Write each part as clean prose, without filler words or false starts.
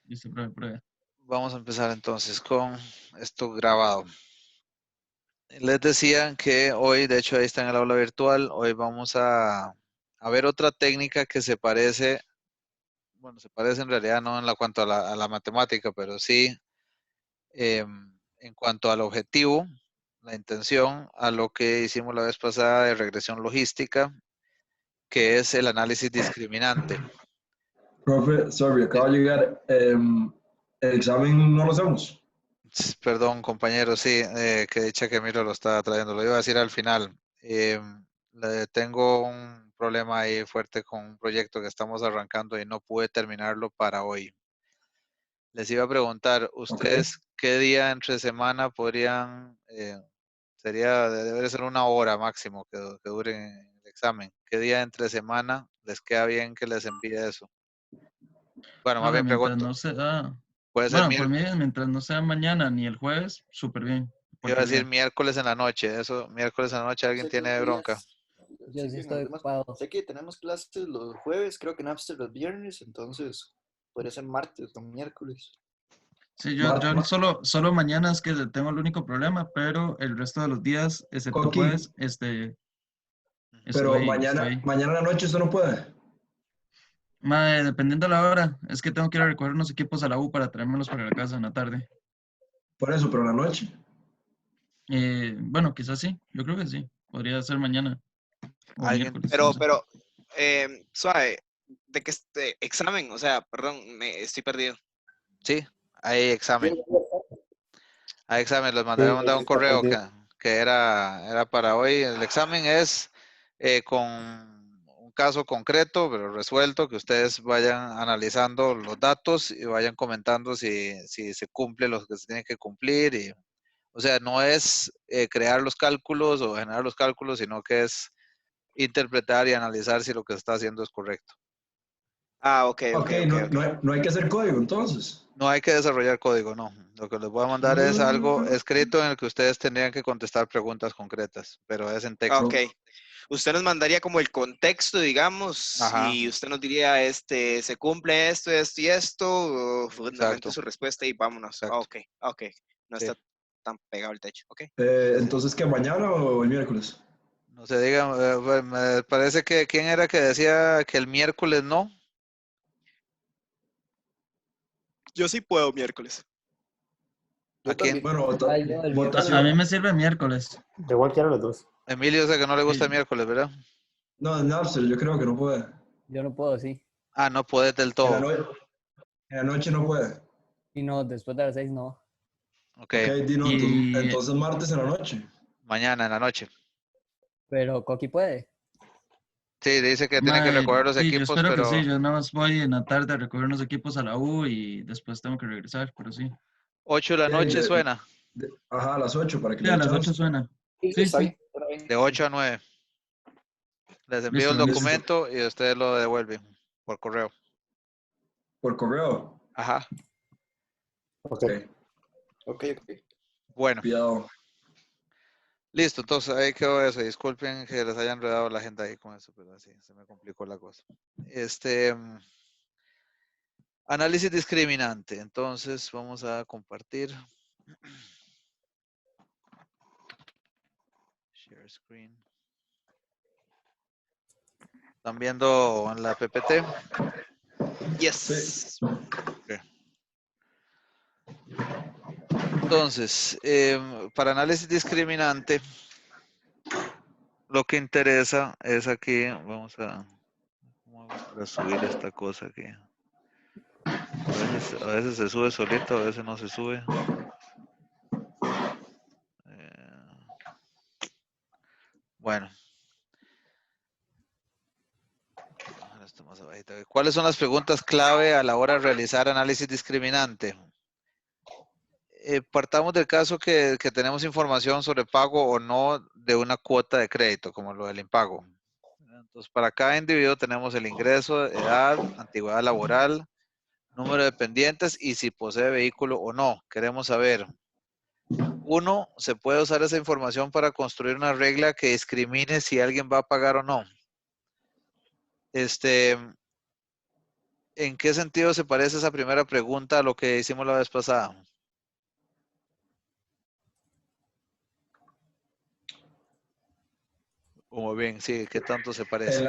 Listo, pruebe, pruebe. Vamos a empezar entonces con esto grabado. Les decía que hoy, de hecho ahí está en el aula virtual, hoy vamos a ver otra técnica que se parece, bueno, se parece en realidad no en cuanto a la matemática, pero sí en cuanto al objetivo, la intención, a lo que hicimos la vez pasada de regresión logística, que es el análisis discriminante. Profe, sorry, acabo de llegar. El examen no lo hacemos. Perdón, compañero, sí, que dicha que Miro lo estaba trayendo. Lo iba a decir al final. Tengo un problema ahí fuerte con un proyecto que estamos arrancando y no pude terminarlo para hoy. Les iba a preguntar, ¿ustedes qué día entre semana podrían, debe ser una hora máximo que dure el examen? ¿Qué día entre semana les queda bien que les envíe eso? Bueno, más bien Mientras pregunto, no sea... puede ser Bueno, por mí, mientras no sea mañana ni el jueves, súper bien. iba a Cualquier decir día. miércoles en la noche, eso, miércoles en la noche, ¿alguien Sé que tiene bronca? Yo sí estoy ocupado. Sé que tenemos clases los jueves, creo que en Napster los viernes, entonces podría ser martes o miércoles. Sí, yo solo mañana es que tengo el único problema, pero el resto de los días, excepto Coqui, jueves, pero estoy. mañana en la noche usted no puede. Mae, dependiendo de la hora, es que tengo que ir a recoger unos equipos a la U para traérmelos para la casa en la tarde. Por eso, pero en la noche. Bueno, quizás sí, yo creo que sí. Podría ser mañana o ¿Alguien? miércoles, no sé. Pero, suave, ¿de qué este examen? O sea, perdón, me estoy perdido. Sí, hay examen. Hay examen, les mandé un correo que era para hoy. El examen es con un caso concreto, pero resuelto, que ustedes vayan analizando los datos y vayan comentando si se cumple lo que se tiene que cumplir. O sea, no es crear los cálculos o generar los cálculos, sino que es interpretar y analizar si lo que se está haciendo es correcto. Ah, ok. Ok, no hay que hacer código entonces. No hay que desarrollar código, no. Lo que les voy a mandar es algo escrito en el que ustedes tendrían que contestar preguntas concretas, pero es en texto. Ok. Usted nos mandaría como el contexto, digamos, Ajá. y usted nos diría, se cumple esto, esto y esto, fundamente Exacto. su respuesta y vámonos. Exacto. Ok. No Sí. está tan pegado el techo, ok. Entonces, ¿qué, mañana o el miércoles? No se diga, me parece que, ¿quién era que decía que el miércoles no? Yo sí puedo miércoles. ¿A quién? Bueno, Ay, yo el A mí votación. me sirve miércoles. De cualquiera de los dos. Emilio dice que no le gusta el Sí. miércoles, ¿verdad? No, en Napster, yo creo que no puede. Yo no puedo, sí. Ah, no puede del En todo. la noche no puede. Y no, después de las 6 no. Ok, Ok, Dino, Y entonces martes en la noche. mañana en la noche. Pero Coqui puede. Sí, dice que tiene que mae, recoger los sí, yo equipos, espero que sí. pero Yo nada más voy en la tarde a recoger unos equipos a la U y después tengo que regresar, pero sí. 8 de la noche suena. Ajá, a las 8 para que Sí, le a dé las 8 chance. suena. Sí, Sí, está sí. bien, está bien. De 8 a 9. Les envío Listo, el buenísimo. documento y ustedes lo devuelven por correo. Por correo. Ajá. Ok. Ok. Bueno, Cuidado. listo. Entonces ahí quedó eso. Disculpen que les haya enredado la agenda ahí con eso, pero así se me complicó la cosa. Análisis discriminante. Entonces vamos a compartir. Share screen. ¿Están viendo en la PPT? Yes. Okay. Entonces, para análisis discriminante, lo que interesa es aquí, vamos a para subir esta cosa aquí. A veces se sube solito, a veces no se sube. Bueno. ¿Cuáles son las preguntas clave a la hora de realizar análisis discriminante? Partamos del caso que tenemos información sobre pago o no de una cuota de crédito, como lo del impago. Entonces, para cada individuo tenemos el ingreso, edad, antigüedad laboral, número de dependientes y si posee vehículo o no. Queremos saber, uno, ¿se puede usar esa información para construir una regla que discrimine si alguien va a pagar o no? ¿En qué sentido se parece esa primera pregunta a lo que hicimos la vez pasada? Muy bien, sí, ¿qué tanto se parece?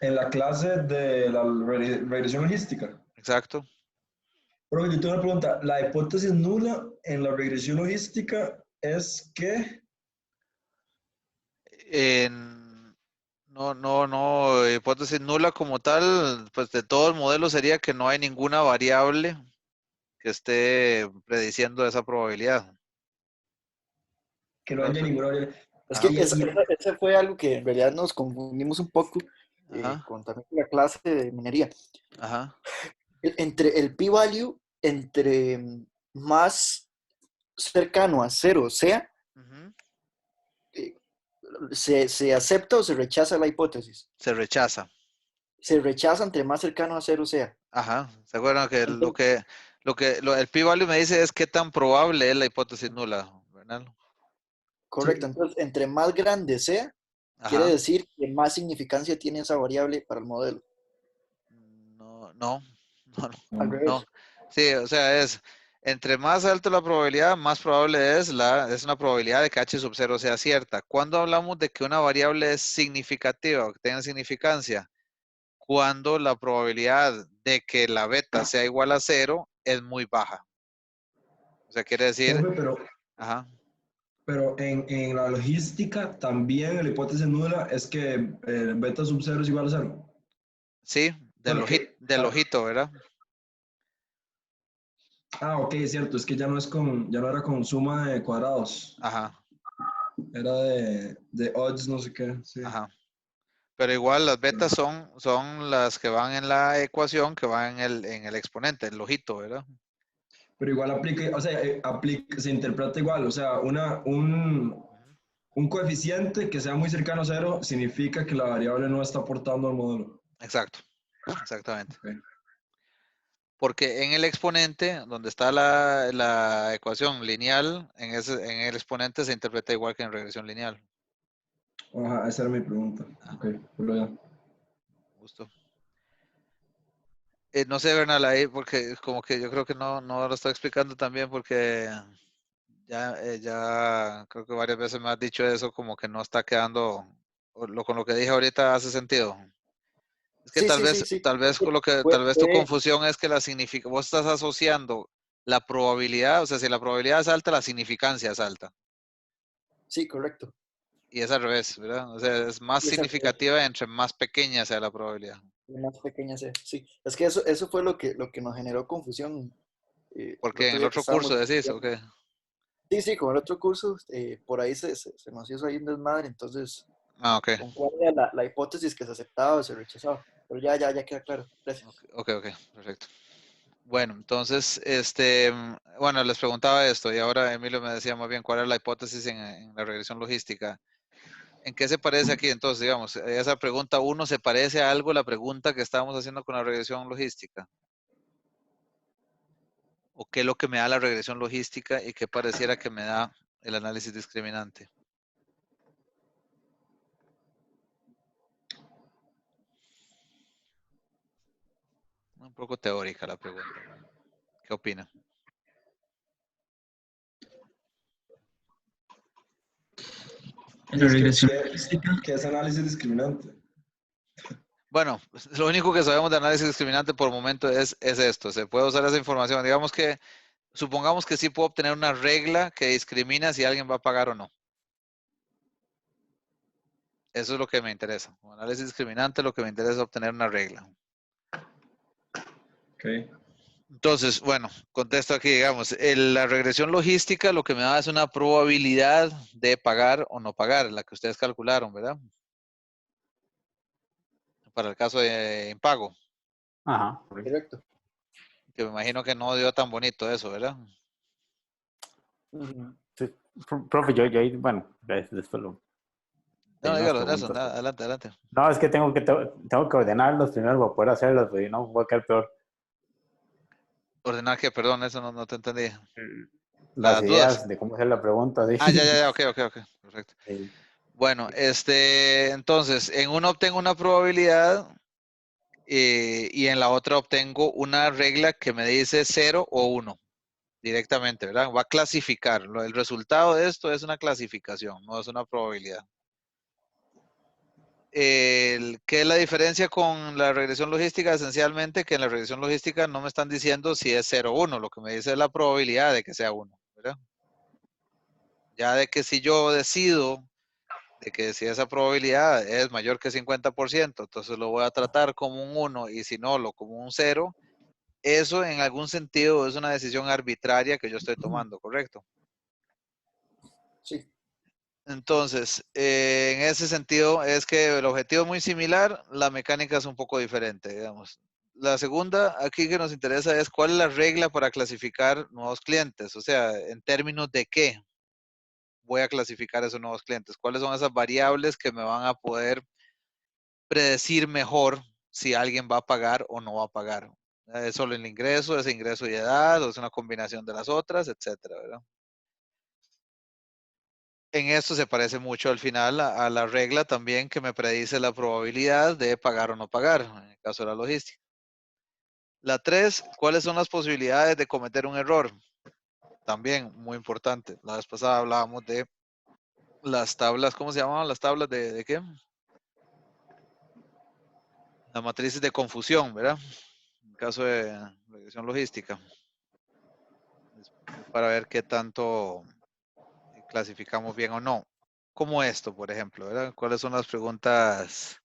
En la clase de la regresión logística. Exacto. Profe, yo tengo una pregunta. La hipótesis nula en la regresión logística es que... No, hipótesis nula como tal, pues de todo el modelo sería que no hay ninguna variable que esté prediciendo esa probabilidad. Que no haya ninguna variable. Es que Y, ese fue algo que en realidad nos confundimos un poco Ajá, con también la clase de minería. ajá. Entre el p-value, entre más cercano a cero sea, Ujú. eh, se acepta o se rechaza la hipótesis. Se rechaza. Se rechaza entre más cercano a cero sea. Ajá. ¿Se acuerdan que Entonces, el p-value me dice es qué tan probable es la hipótesis nula, ¿verdad? correcto. sí, Entonces, entre más grande sea, quiere Ajá. decir que más significancia tiene esa variable para el modelo. No, no, no, Al no. revés. no. Sí, o sea, es entre más alta la probabilidad, más probable es una probabilidad de que h sub 0 sea cierta. Cuando hablamos de que una variable es significativa o que tenga significancia, cuando la probabilidad de que la beta sea igual a 0 es muy baja. O sea, quiere decir, Profe, ajá, pero en la logística también la hipótesis nula es que beta sub 0 es igual a 0. sí, Bueno, del ojito, ¿verdad? ok, es cierto, es que ya no es ya no era con suma de cuadrados, Ajá, era de odds, no sé qué, sí. ajá. Pero igual las betas son las que van en la ecuación, que van en el exponente, el ojito, ¿verdad? Pero igual aplica, o sea, se interpreta igual, o sea, un coeficiente que sea muy cercano a 0 significa que la variable no está aportando al modelo. Exacto, exactamente. Okay. Porque en el exponente, donde está la ecuación lineal, en el exponente se interpreta igual que en regresión lineal. Ajá, esa era mi pregunta. Ah, Ok, pero ya. justo. No sé, Bernal, ahí, porque como que yo creo que no lo estoy explicando también, porque ya creo que varias veces me has dicho eso, como que no está quedando, con lo que dije ahorita hace sentido. Es que Sí, sí, sí, sí. tal vez con Fue, tal vez tu fue- confusión es que vos estás asociando la probabilidad, o sea, si la probabilidad es alta, la significancia es alta. sí, correcto. Y es al revés, ¿verdad? O sea, es más Y esa fue significativa entre más pequeña sea la probabilidad. la más pequeña sea. Sí, es que eso fue lo que nos generó confusión el Porque en otro el día que otro curso estábamos decís, ¿o estudiando. qué? Sí, sí, con el otro curso, por ahí se nos hizo ahí un desmadre, entonces, Ah, ok. con cuál era la hipótesis que se aceptaba o se rechazaba. Pero ya queda claro. Ok, Gracias. ok, perfecto. Bueno, entonces, bueno, les preguntaba esto y ahora Emilio me decía más bien cuál es la hipótesis en la regresión logística. ¿En qué se parece aquí? Entonces, digamos, esa pregunta uno se parece a algo la pregunta que estábamos haciendo con la regresión logística. ¿O qué es lo que me da la regresión logística y qué pareciera que me da el análisis discriminante? Un poco teórica la pregunta. ¿Qué opina? En la Es que, regresión logística, ¿qué es análisis discriminante? Bueno, lo único que sabemos de análisis discriminante por el momento es esto. Se puede usar esa información. Digamos que, supongamos que sí puedo obtener una regla que discrimina si alguien va a pagar o no. Eso es lo que me interesa. Como análisis discriminante, lo que me interesa es obtener una regla. Ok. Entonces, bueno, contesto aquí, digamos, la regresión logística lo que me da es una probabilidad de pagar o no pagar, la que ustedes calcularon, ¿verdad? Para el caso de impago, Ajá, correcto. Correcto. que me imagino que no dio tan bonito eso, ¿verdad? Ujú. Sí. Profe, yo ahí, bueno, después No, tengo unas dígalo, Nelson, preguntas. adelante, adelante. No, es que tengo que ordenarlos primero para poder hacerlos, porque no voy a quedar peor. Ordenar que, perdón, eso no te entendí. Las Las dudas. ideas de cómo hacer la pregunta, Ah, sí. ya, ok, perfecto. Sí. Bueno, entonces, en uno obtengo una probabilidad y en la otra obtengo una regla que me dice 0 o 1 directamente, ¿verdad? Va a clasificar. El resultado de esto es una clasificación, no es una probabilidad. ¿Qué es la diferencia con la regresión logística? Esencialmente que en la regresión logística no me están diciendo si es 0 o 1, lo que me dice es la probabilidad de que sea 1, ¿verdad? Ya de que si yo decido de que si esa probabilidad es mayor que 50%, entonces lo voy a tratar como un 1 y si no, lo como un 0. Eso en algún sentido es una decisión arbitraria que yo estoy tomando, ¿correcto? Sí. Entonces, en ese sentido es que el objetivo es muy similar, la mecánica es un poco diferente, digamos. La segunda aquí que nos interesa es cuál es la regla para clasificar nuevos clientes, o sea, en términos de qué voy a clasificar esos nuevos clientes, cuáles son esas variables que me van a poder predecir mejor si alguien va a pagar o no va a pagar. ¿Es solo el ingreso, es ingreso y edad, o es una combinación de las otras, etcétera, ¿verdad? En esto se parece mucho al final a la regla también que me predice la probabilidad de pagar o no pagar, en el caso de la logística. La 3, ¿cuáles son las posibilidades de cometer un error? También muy importante. La vez pasada hablábamos de las tablas, ¿cómo se llamaban las tablas de qué? Las matrices de confusión, ¿verdad? En el caso de regresión logística. Es para ver qué tanto clasificamos bien o no. Como esto, por ejemplo, ¿verdad? ¿Cuáles son las preguntas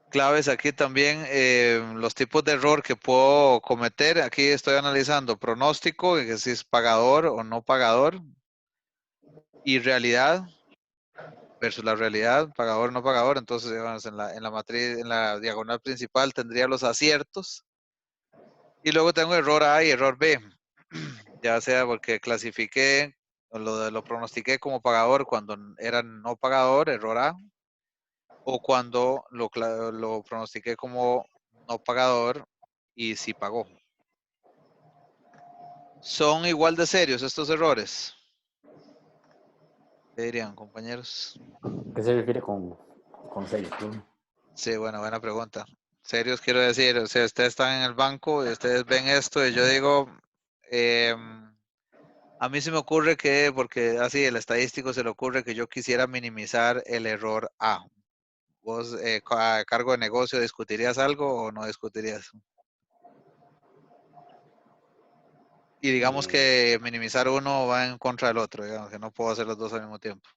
claves aquí también? Los tipos de error que puedo cometer. Aquí estoy analizando pronóstico, que si es pagador o no pagador, y realidad versus la realidad, pagador o no pagador. Entonces, digamos, en la matriz, en la diagonal principal tendría los aciertos. Y luego tengo error A y error B. Ya sea porque clasifiqué o lo pronostiqué como pagador cuando era no pagador, error A, o cuando lo pronostiqué como no pagador y sí pagó. ¿Son igual de serios estos errores? ¿Qué dirían, compañeros? ¿Qué se refiere con serio? Sí, bueno, buena pregunta. Serios quiero decir, o sea, ustedes están en el banco y ustedes ven esto y yo digo, a mí se me ocurre que, porque así el estadístico se le ocurre que yo quisiera minimizar el error A. ¿Vos a cargo de negocio discutirías algo o no discutirías? Y digamos que minimizar uno va en contra del otro, digamos que no puedo hacer los dos al mismo tiempo.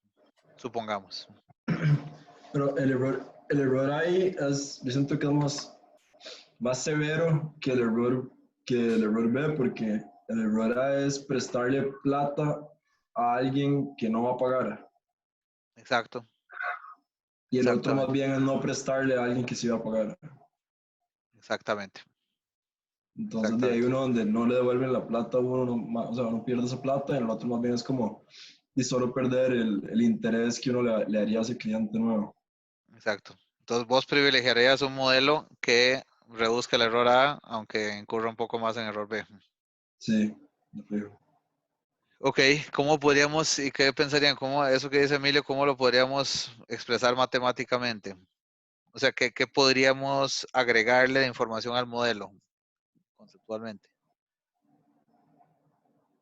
Supongamos. Pero el error ahí es, yo siento que es más severo que el error B, porque el error A es prestarle plata a alguien que no va a pagar. Exacto. Y el otro más Exactamente. bien es no prestarle a alguien que sí va a pagar. Exactamente. Entonces de ahí Exactamente. uno donde no le devuelven la plata, o sea, uno pierde esa plata, y el otro más bien es como y solo perder el interés que uno le haría a ese cliente nuevo. Exacto. Entonces vos privilegiarías un modelo que reduzca el error A, aunque incurra un poco más en error B. Sí, de fijo. Ok, ¿cómo podríamos y qué pensarían? ¿Cómo eso que dice Emilio, cómo lo podríamos expresar matemáticamente? O sea, ¿qué podríamos agregarle de información al modelo conceptualmente?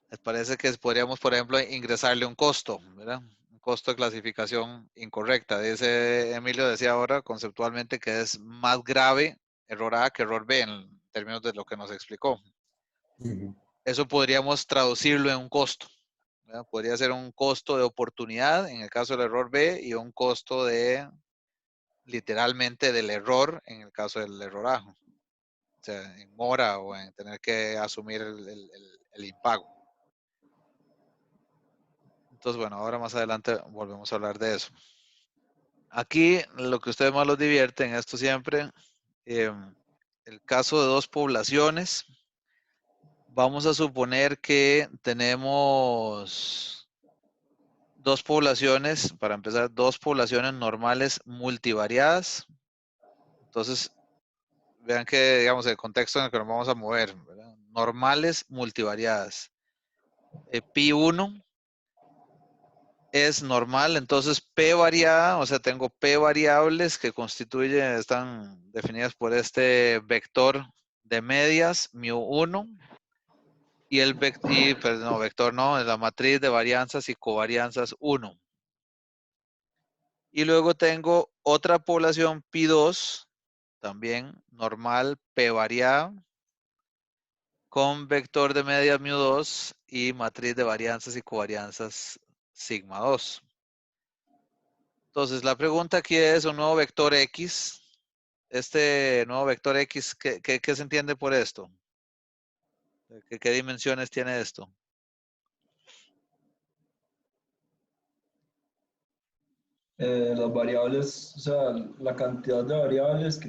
Les parece que podríamos, por ejemplo, ingresarle un costo, ¿verdad? Un costo de clasificación incorrecta. Dice Emilio, decía ahora conceptualmente que es más grave error A que error B en términos de lo que nos explicó. Eso podríamos traducirlo en un costo, ¿verdad? Podría ser un costo de oportunidad en el caso del error B y un costo de literalmente del error en el caso del error A. O sea, en mora o en tener que asumir el impago. Entonces, bueno, ahora más adelante volvemos a hablar de eso. Aquí, lo que a ustedes más los divierte en esto siempre, el caso de dos poblaciones. Vamos a suponer que tenemos dos poblaciones, para empezar, dos poblaciones normales multivariadas. Entonces, vean que, digamos, el contexto en el que nos vamos a mover, ¿verdad? Normales multivariadas. Pi 1 es normal, entonces P variada, o sea, tengo P variables que constituyen, están definidas por este vector de medias, mu1, y pues no, vector no, es la matriz de varianzas y covarianzas 1. Y luego tengo otra población pi2, también normal, P variada, con vector de medias mu2 y matriz de varianzas y covarianzas sigma 2. Entonces, la pregunta aquí es un nuevo vector X. Este nuevo vector X, ¿qué se entiende por esto? ¿Qué dimensiones tiene esto? Las variables, o sea, la cantidad de variables Ujú.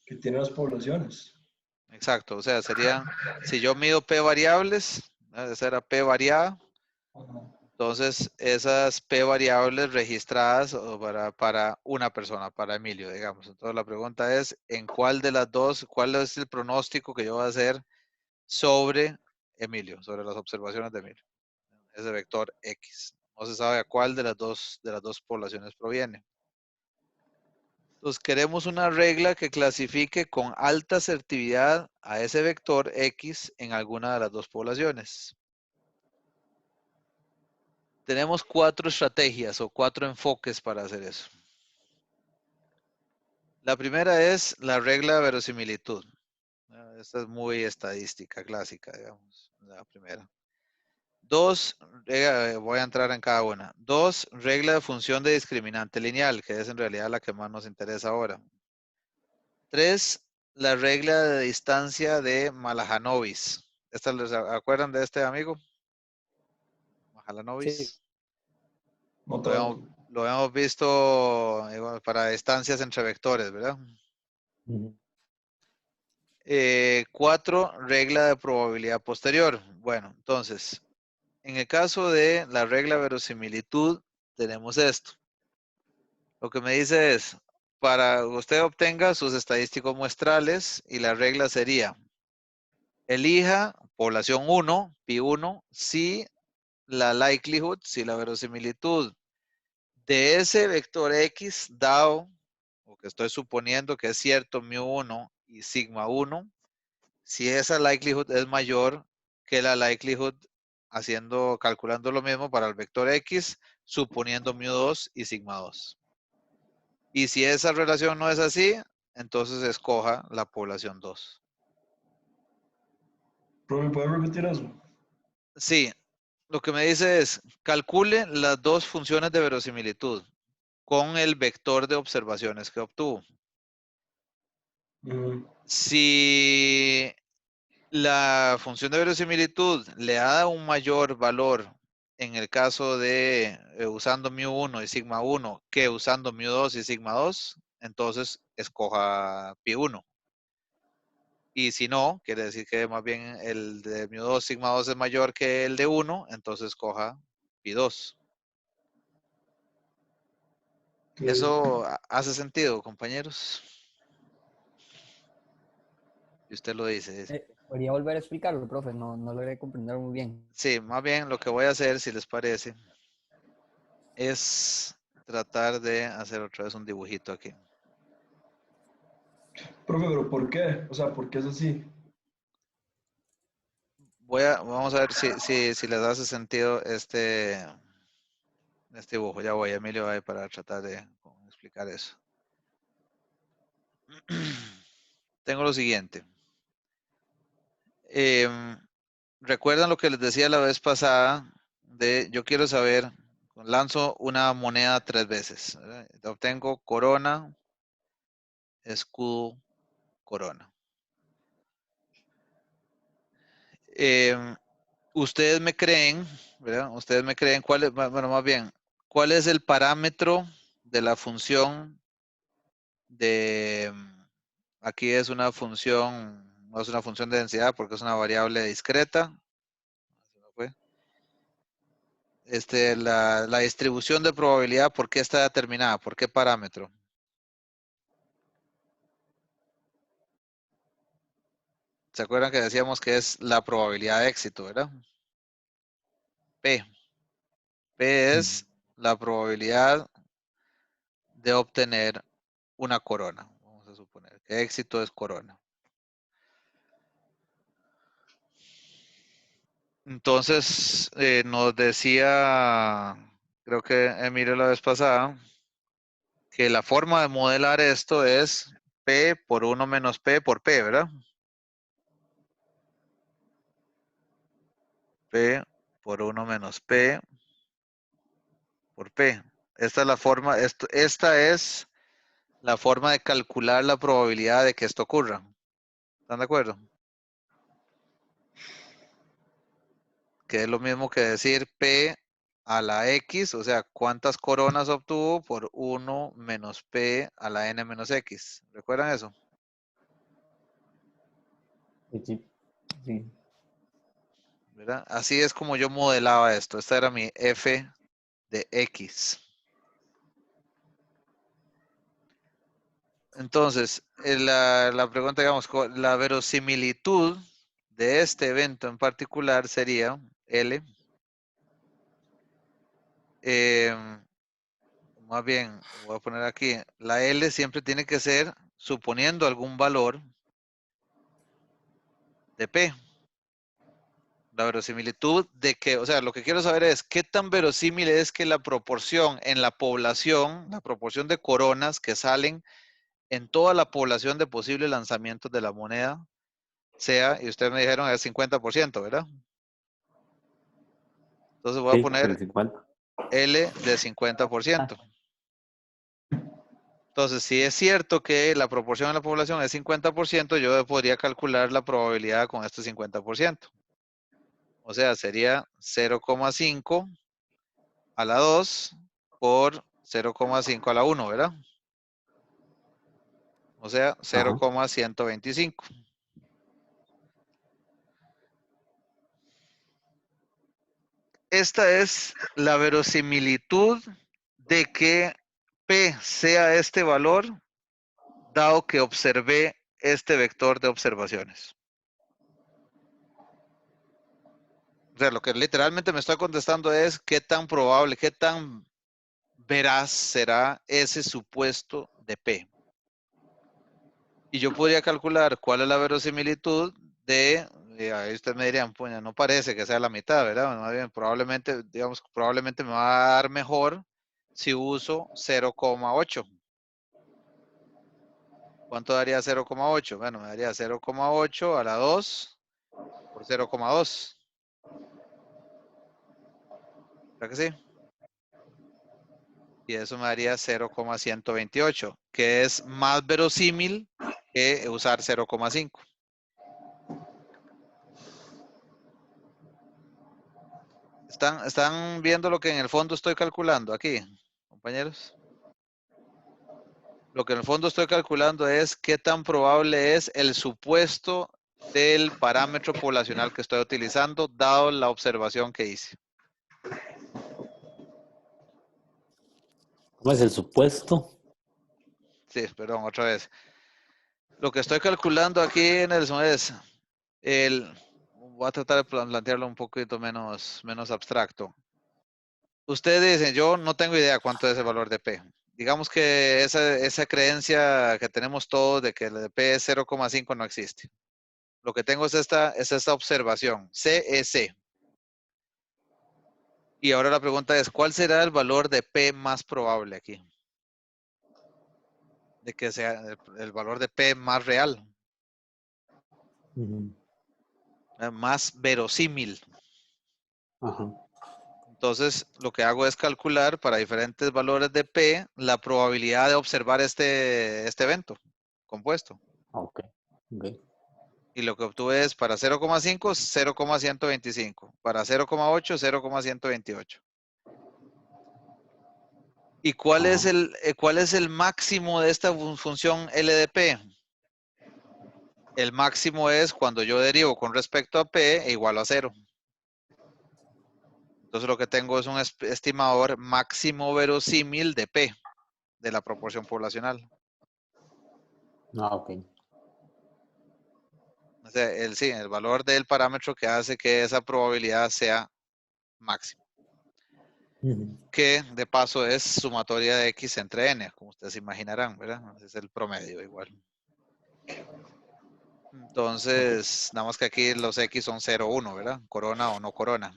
que tienen las poblaciones. Exacto, o sea, serían, si yo mido P variables, esa era P variada, Ajá. entonces esas P variables registradas para una persona, para Emilio, digamos. Entonces la pregunta es, ¿en cuál de las dos, cuál es el pronóstico que yo voy a hacer sobre Emilio, sobre las observaciones de Emilio? Ese vector X. No se sabe a cuál de las dos poblaciones proviene. Entonces queremos una regla que clasifique con alta asertividad a ese vector X en alguna de las dos poblaciones. Tenemos 4 estrategias o 4 enfoques para hacer eso. La primera es la regla de verosimilitud. Esta es muy estadística clásica, digamos, la primera. 2, voy a entrar en cada una. 2, regla de función de discriminante lineal, que es en realidad la que más nos interesa ahora. 3, la regla de distancia de Malajanovis. ¿Les acuerdan de este amigo? Sí, Malajanovis. No Lo hemos, tanto. lo hemos visto para distancias entre vectores, ¿verdad? Ujú. 4, regla de probabilidad posterior. Bueno, entonces, en el caso de la regla de verosimilitud, tenemos esto. Lo que me dice es, para usted obtenga sus estadísticos muestrales y la regla sería, elija población 1, pi1, si la likelihood, si la verosimilitud de ese vector X dado, o que estoy suponiendo que es cierto mu1 y sigma 1, si esa likelihood es mayor que la likelihood calculando lo mismo para el vector X, suponiendo mu2 y sigma 2. Y si esa relación no es así, entonces escoja la población 2. ¿Profe, puede repetir eso? Sí, lo que me dice es, calcule las dos funciones de verosimilitud con el vector de observaciones que obtuvo. Ujú. Si la función de verosimilitud le da un mayor valor en el caso de usando mu1 y sigma 1 que usando mu2 y sigma 2, entonces escoja pi1. Y si no, quiere decir que más bien el de mu2 sigma 2 es mayor que el de 1, entonces escoja pi2. Ok. ¿Eso hace sentido, compañeros? Y usted lo dice. ¿Podría volver a explicarlo, profe? No, no logré comprender muy bien. Sí, más bien lo que voy a hacer, si les parece, es tratar de hacer otra vez un dibujito aquí. Profe, pero ¿por qué? O sea, ¿por qué es así? Vamos a ver si les hace sentido este dibujo. Ya voy, Emilio, ahí para tratar de explicar eso. Tengo lo siguiente. ¿Recuerdan lo que les decía la vez pasada? Yo quiero saber, lanzo una moneda 3 veces. ¿Verdad? Obtengo corona, escudo, corona. Ustedes me creen, ¿verdad? Ustedes me creen cuál es, bueno, más bien, cuál es el parámetro de la función de, aquí es una función, no es una función de densidad porque es una variable discreta. La distribución de probabilidad, ¿por qué está determinada? ¿Por qué parámetro? ¿Se acuerdan que decíamos que es la probabilidad de éxito, verdad? P. P es la probabilidad de obtener una corona. Vamos a suponer que éxito es corona. Entonces, nos decía, creo que Emilio la vez pasada, que la forma de modelar esto es P por 1 menos P por P, ¿verdad? P por 1 menos P por P. Esta es la forma, esta es la forma de calcular la probabilidad de que esto ocurra. ¿Están de acuerdo? Que es lo mismo que decir P a la X, o sea, cuántas coronas obtuvo por 1 menos P a la N menos X. ¿Recuerdan eso? Sí, sí. ¿Verdad? Así es como yo modelaba esto. Esta era mi F de X. Entonces, la pregunta, digamos, la verosimilitud de este evento en particular sería L. Más bien, voy a poner aquí, la L siempre tiene que ser suponiendo algún valor de P. La verosimilitud de que, o sea, lo que quiero saber es qué tan verosímil es que la proporción en la población, la proporción de coronas que salen en toda la población de posibles lanzamientos de la moneda sea, y ustedes me dijeron es 50%, ¿verdad? Entonces voy a Sí, poner el 50. L de 50%. Entonces, si es cierto que la proporción de la población es 50%, yo podría calcular la probabilidad con este 50%. O sea, sería 0,5 a la 2 por 0,5 a la 1, ¿verdad? O sea, Ajá. 0,125. Esta es la verosimilitud de que P sea este valor, dado que observé este vector de observaciones. O sea, lo que literalmente me estoy contestando es qué tan probable, qué tan veraz será ese supuesto de P. Y yo podría calcular cuál es la verosimilitud de, ahí ustedes me dirían, pues no parece que sea la mitad, ¿verdad? Más bien, probablemente, digamos, probablemente me va a dar mejor si uso 0,8. ¿Cuánto daría 0,8? Bueno, me daría 0,8 a la 2 por 0,2. ¿Verdad que sí? Y eso me daría 0,128, que es más verosímil que usar 0,5. ¿Están viendo lo que en el fondo estoy calculando aquí, compañeros? Lo que en el fondo estoy calculando es qué tan probable es el supuesto del parámetro poblacional que estoy utilizando, dado la observación que hice. ¿Cómo es el supuesto? Sí, perdón, otra vez. Lo que estoy calculando aquí, Nelson, es voy a tratar de plantearlo un poquito menos abstracto. Ustedes dicen, yo no tengo idea cuánto es el valor de P. Digamos que esa creencia que tenemos todos de que el de P es 0,5 no existe. Lo que tengo es esta observación. C es C. Y ahora la pregunta es, ¿cuál será el valor de P más probable aquí? De que sea el valor de P más real, más verosímil. Ajá. Entonces, lo que hago es calcular para diferentes valores de P la probabilidad de observar este evento compuesto. Ok. Okay. Y lo que obtuve es para 0,5, 0,125. Para 0,8, 0,128. ¿Y cuál es el máximo de esta función LDP? El máximo es cuando yo derivo con respecto a P igual a 0. Entonces lo que tengo es un estimador máximo verosímil de P, de la proporción poblacional. Ah, ok. O sea, el valor del parámetro que hace que esa probabilidad sea máxima. que de paso es sumatoria de X entre N, como ustedes imaginarán, ¿verdad? Ese es el promedio igual. Entonces, nada más que aquí los X son 0, 1, ¿verdad? Corona o no corona.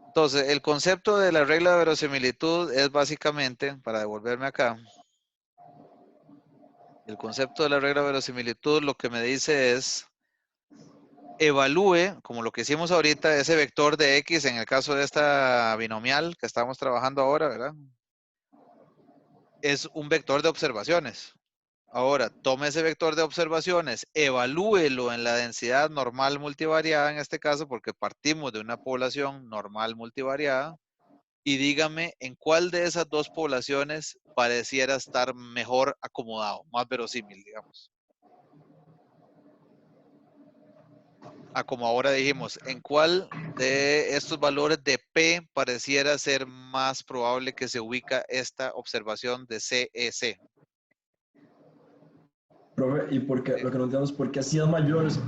Entonces, el concepto de la regla de verosimilitud es básicamente, para devolverme acá, el concepto de la regla de verosimilitud lo que me dice es, evalúe, como lo que hicimos ahorita, ese vector de X en el caso de esta binomial que estamos trabajando ahora, ¿verdad? Es un vector de observaciones. Ahora, tome ese vector de observaciones, evalúelo en la densidad normal multivariada en este caso, porque partimos de una población normal multivariada, y dígame en cuál de esas dos poblaciones pareciera estar mejor acomodado, más verosímil, digamos. Como ahora dijimos, ¿en cuál de estos valores de P pareciera ser más probable que se ubica esta observación de CEC? Profe, y porque lo que no entiendo es por qué si es mayor, si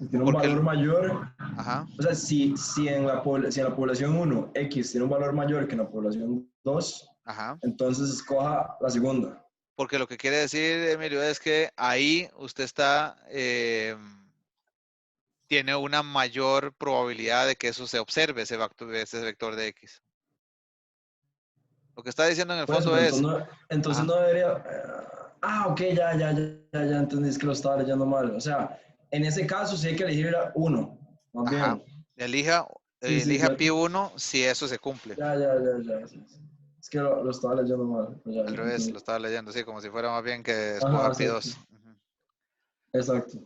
tiene un Porque valor mayor, ajá, o sea, si en la población 1 X tiene un valor mayor que en la población 2, ajá. entonces escoja la segunda. Porque lo que quiere decir, Emilio, es que ahí usted está, tiene una mayor probabilidad de que eso se observe, ese vector de X. Lo que está diciendo en el Por eso, fondo pero es, entonces ajá, no debería... ok, ya entendí, es que lo estaba leyendo mal. O sea, en ese caso sí hay que elegir uno, más ajá, bien. elija, Sí, sí, elija Pi1 si eso se cumple. ya. Sí. Es que lo estaba leyendo mal. Ya Al revés, entendí. lo estaba leyendo así, como si fuera más bien que escoja Ajá, exacto. Pi2. Ujú. Exacto.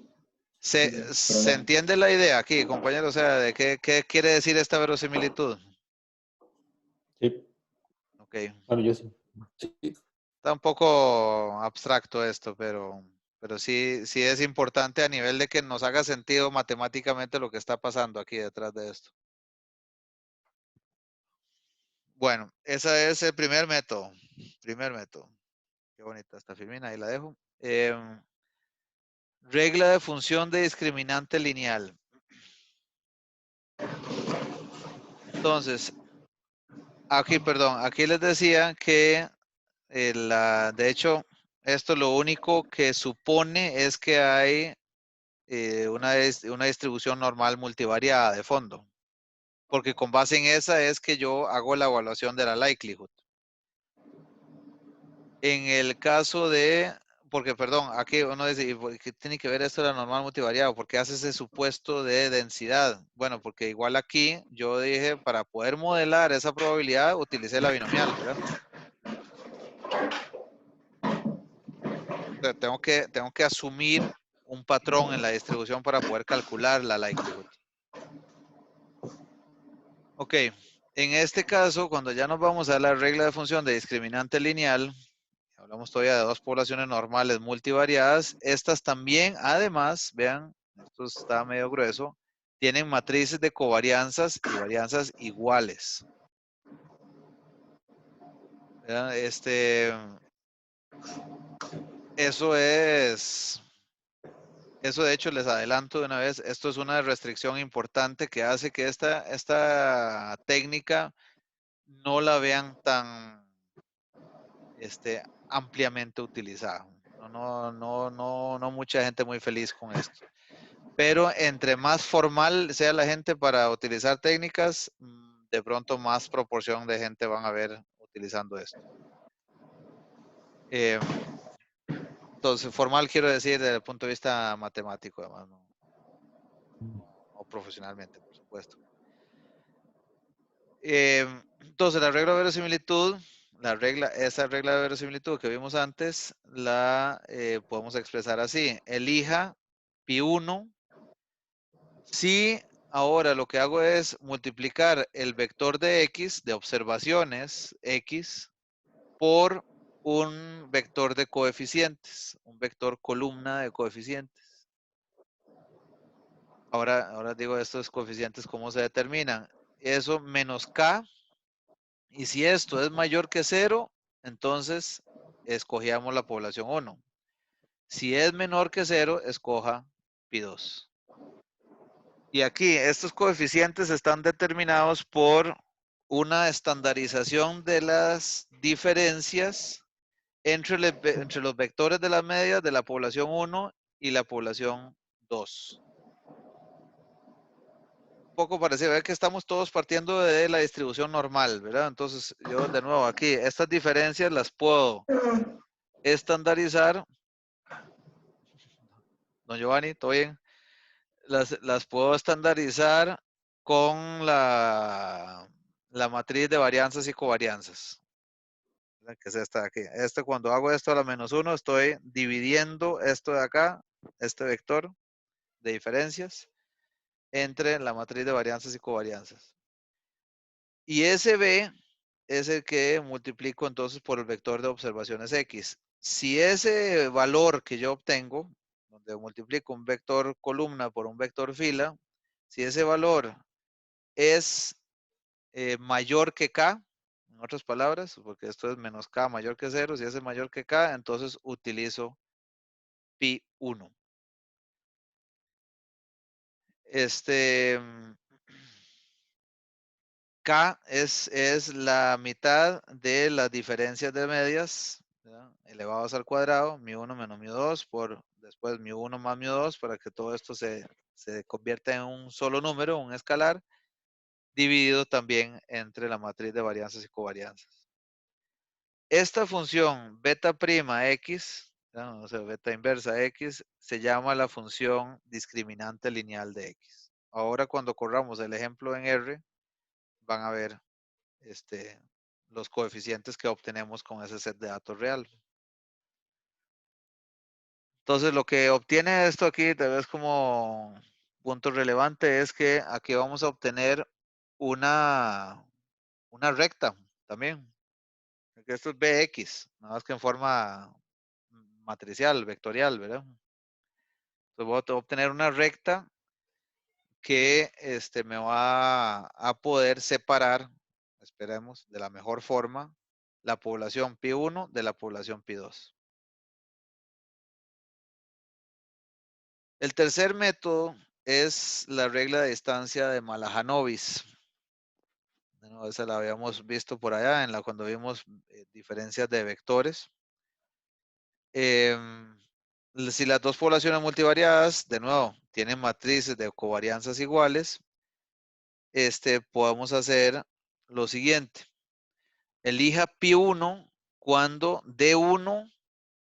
¿Se, Sí, pero se no. entiende la idea aquí, compañero? O sea, de qué quiere decir esta verosimilitud? Sí, Ok. bueno, yo sí. Sí. Está un poco abstracto esto, pero sí es importante a nivel de que nos haga sentido matemáticamente lo que está pasando aquí detrás de esto. Bueno, ese es el primer método. Primer método. Qué bonita esta filmina, ahí la dejo. Regla de función de discriminante lineal. Entonces, aquí les decía que de hecho, esto lo único que supone es que hay una distribución normal multivariada de fondo. Porque con base en esa es que yo hago la evaluación de la likelihood. En el caso de, porque perdón, aquí uno dice, ¿y por qué tiene que ver esto de la normal multivariada? ¿Por qué hace ese supuesto de densidad? Bueno, porque igual aquí yo dije, para poder modelar esa probabilidad, utilicé la binomial, ¿verdad? O sea, tengo que asumir un patrón en la distribución para poder calcular la likelihood. Ok, en este caso, cuando ya nos vamos a la regla de función de discriminante lineal, hablamos todavía de dos poblaciones normales multivariadas, estas también, además, vean, esto está medio grueso, tienen matrices de covarianzas y varianzas iguales. Vean, eso de hecho les adelanto de una vez, esto es una restricción importante que hace que esta técnica no la vean tan ampliamente utilizada. No mucha gente muy feliz con esto. Pero entre más formal sea la gente para utilizar técnicas, de pronto más proporción de gente van a ver utilizando esto. Entonces, formal quiero decir desde el punto de vista matemático, además, o profesionalmente, por supuesto. Entonces, la regla de verosimilitud, esa regla de verosimilitud que vimos antes, la podemos expresar así. Elija pi1 si ahora lo que hago es multiplicar el vector de X, de observaciones X, por un vector de coeficientes, un vector columna de coeficientes. Ahora digo estos coeficientes, ¿cómo se determinan? Eso menos K. Y si esto es mayor que 0, entonces escogíamos la población 1. Si es menor que 0, escoja pi2. Y aquí estos coeficientes están determinados por una estandarización de las diferencias entre los vectores de las medias de la población 1 y la población 2. Un poco parecido, es que estamos todos partiendo de la distribución normal, ¿verdad? Entonces, yo de nuevo aquí, estas diferencias las puedo estandarizar. Don Giovanni, ¿todo bien? Las puedo estandarizar con la matriz de varianzas y covarianzas, ¿verdad? Que es esta de aquí. Cuando hago esto a la -1, estoy dividiendo esto de acá, este vector de diferencias, entre la matriz de varianzas y covarianzas. Y ese B es el que multiplico entonces por el vector de observaciones X. Si ese valor que yo obtengo, donde multiplico un vector columna por un vector fila, si ese valor es mayor que K, en otras palabras, porque esto es menos K mayor que 0, si ese es mayor que K, entonces utilizo pi1. K es la mitad de las diferencias de medias, ¿verdad? Elevados al cuadrado, μ1 menos μ2, por después μ1 más μ2, para que todo esto se convierta en un solo número, un escalar, dividido también entre la matriz de varianzas y covarianzas. Esta función beta prima x, ¿no? O sea, beta inversa x, se llama la función discriminante lineal de x. Ahora cuando corramos el ejemplo en R, van a ver los coeficientes que obtenemos con ese set de datos real. Entonces, lo que obtiene esto aquí, tal vez como punto relevante, es que aquí vamos a obtener una recta también. Porque esto es Bx, nada más que en forma matricial, vectorial, ¿verdad? Entonces voy a obtener una recta que me va a poder separar, esperemos, de la mejor forma, la población pi1 de la población pi2. El tercer método es la regla de distancia de Malajanovis. Bueno, esa la habíamos visto por allá cuando vimos diferencias de vectores. Si las dos poblaciones multivariadas, de nuevo, tienen matrices de covarianzas iguales, podemos hacer lo siguiente. Elija pi1 cuando d1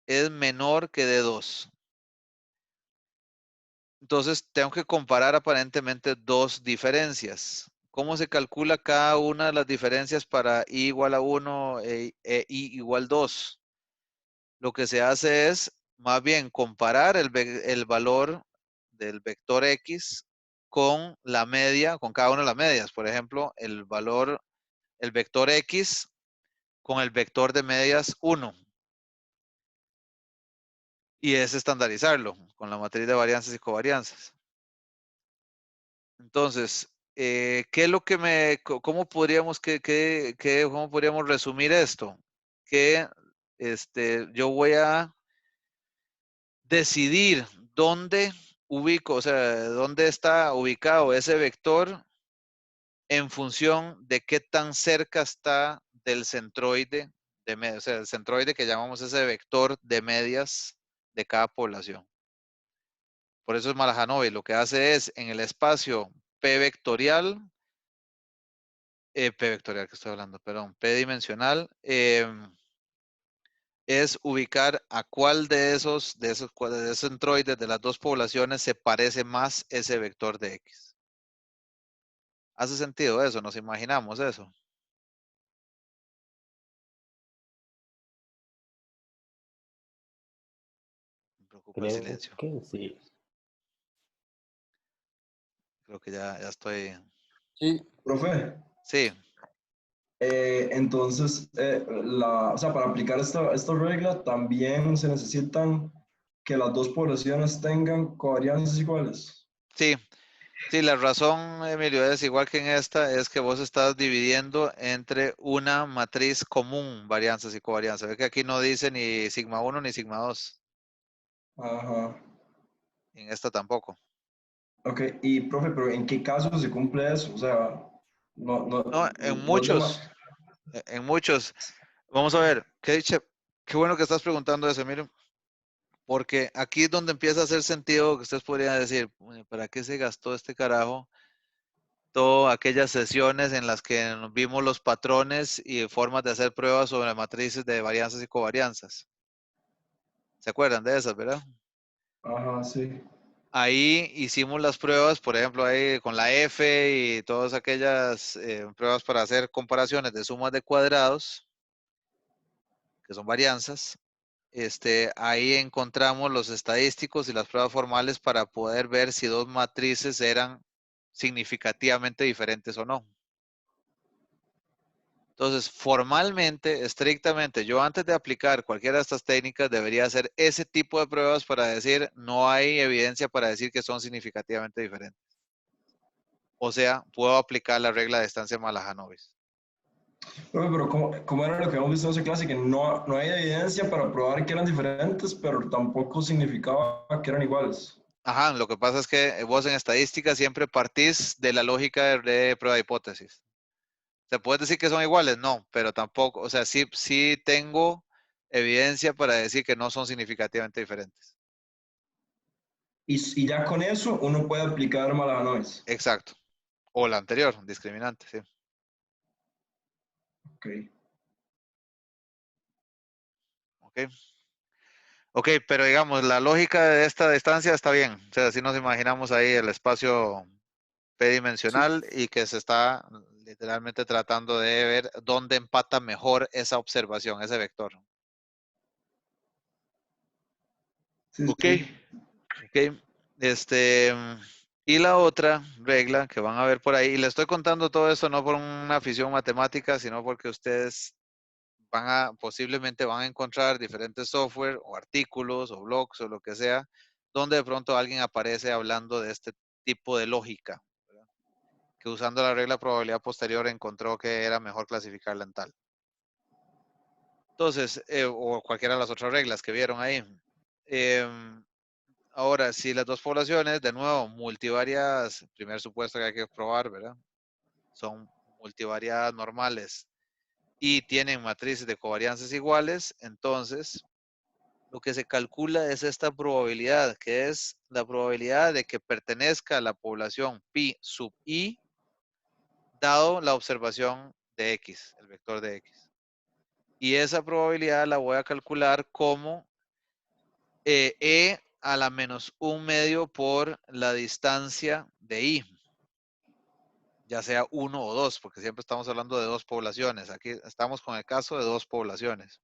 es menor que d2. Entonces, tengo que comparar aparentemente dos diferencias. ¿Cómo se calcula cada una de las diferencias para i igual a 1 e i igual 2? Lo que se hace es, más bien, comparar el valor del vector x con la media, con cada una de las medias. Por ejemplo, el vector x con el vector de medias 1. Y es estandarizarlo con la matriz de varianzas y covarianzas. Entonces, ¿qué es lo que cómo podríamos resumir esto? Que yo voy a decidir dónde ubico, o sea, dónde está ubicado ese vector en función de qué tan cerca está del centroide o sea, el centroide que llamamos ese vector de medias de cada población. Por eso es Malajanovis, lo que hace es en el espacio P vectorial que estoy hablando, perdón, P dimensional, es ubicar a cuál de esos centroides de las dos poblaciones se parece más ese vector de X. ¿Hace sentido eso? ¿Nos imaginamos eso? Me preocupa el Creo silencio. que sí. Creo que ya estoy. Sí, Profe, Sí, entonces, o sea, para aplicar esta regla también se necesitan que las dos poblaciones tengan covarianzas iguales. sí. Sí, la razón, Emilio, es igual que en esta, es que vos estás dividiendo entre una matriz común, varianzas y covarianzas. Ve que aquí no dice ni sigma 1 ni sigma 2. Ajá. En esta tampoco. Ok, y profe, pero ¿en qué casos se cumple eso? O sea, No, en los demás. muchos, en muchos. Vamos a ver, qué bueno que estás preguntando eso, miren, porque aquí es donde empieza a hacer sentido que ustedes podrían decir, "Bueno, ¿para qué se gastó este carajo? Todas aquellas sesiones en las que nos vimos los patrones y formas de hacer pruebas sobre matrices de varianzas y covarianzas. ¿Se acuerdan de esas, verdad? Ajá, sí. Ahí hicimos las pruebas, por ejemplo, ahí con la F y todas aquellas pruebas para hacer comparaciones de sumas de cuadrados, que son varianzas. Ahí encontramos los estadísticos y las pruebas formales para poder ver si dos matrices eran significativamente diferentes o no. Entonces, formalmente, estrictamente, yo antes de aplicar cualquiera de estas técnicas debería hacer ese tipo de pruebas para decir, no hay evidencia para decir que son significativamente diferentes. O sea, puedo aplicar la regla de estancia Malajanovis. Profe, pero ¿cómo era lo que habíamos visto en esa clase? Que no hay evidencia para probar que eran diferentes, pero tampoco significaba que eran iguales. Ajá, lo que pasa es que vos en estadística siempre partís de la lógica de prueba de hipótesis. ¿Se puede decir que son iguales? No, pero tampoco, o sea, sí tengo evidencia para decir que no son significativamente diferentes. Y ya con eso uno puede aplicar Malajanois. Exacto. O la anterior, discriminante, sí. Ok. Ok. Ok, pero digamos, la lógica de esta distancia está bien. O sea, si nos imaginamos ahí el espacio Sí, p-dimensional y que se está literalmente tratando de ver dónde empata mejor esa observación, ese vector. sí, Ok, sí. ok. Y la otra regla que van a ver por ahí, y le estoy contando todo esto no por una afición matemática, sino porque ustedes posiblemente van a encontrar diferentes software o artículos o blogs o lo que sea, donde de pronto alguien aparece hablando de este tipo de lógica, ¿verdad? Que usando la regla de probabilidad posterior encontró que era mejor clasificarla en tal. Entonces, o cualquiera de las otras reglas que vieron ahí. Ahora, si las dos poblaciones, de nuevo, multivariadas, primer supuesto que hay que probar, ¿verdad? Son multivariadas normales y tienen matrices de covarianzas iguales, entonces lo que se calcula es esta probabilidad, que es la probabilidad de que pertenezca a la población pi sub i, dado la observación de x, el vector de x. Y esa probabilidad la voy a calcular como e a la menos un medio por la distancia de i, ya sea 1 o 2, porque siempre estamos hablando de dos poblaciones. Aquí estamos con el caso de dos poblaciones.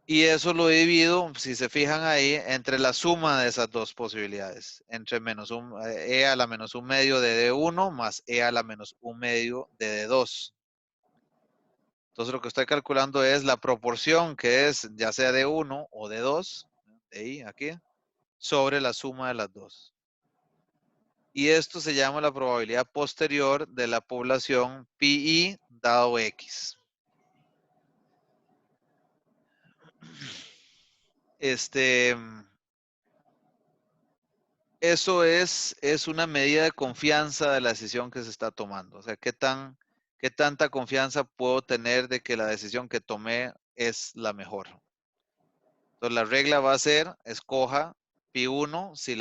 Y eso lo divido, si se fijan ahí, entre la suma de esas dos posibilidades, entre e a la menos un medio de D1 más e a la menos un medio de D2. Entonces lo que estoy calculando es la proporción que es ya sea de 1 o de 2, de I aquí, sobre la suma de las dos. Y esto se llama la probabilidad posterior de la población pi dado X. Eso es una medida de confianza de la decisión que se está tomando. O sea, qué tanta confianza puedo tener de que la decisión que tomé es la mejor. Entonces, la regla va a ser, escoja pi1 si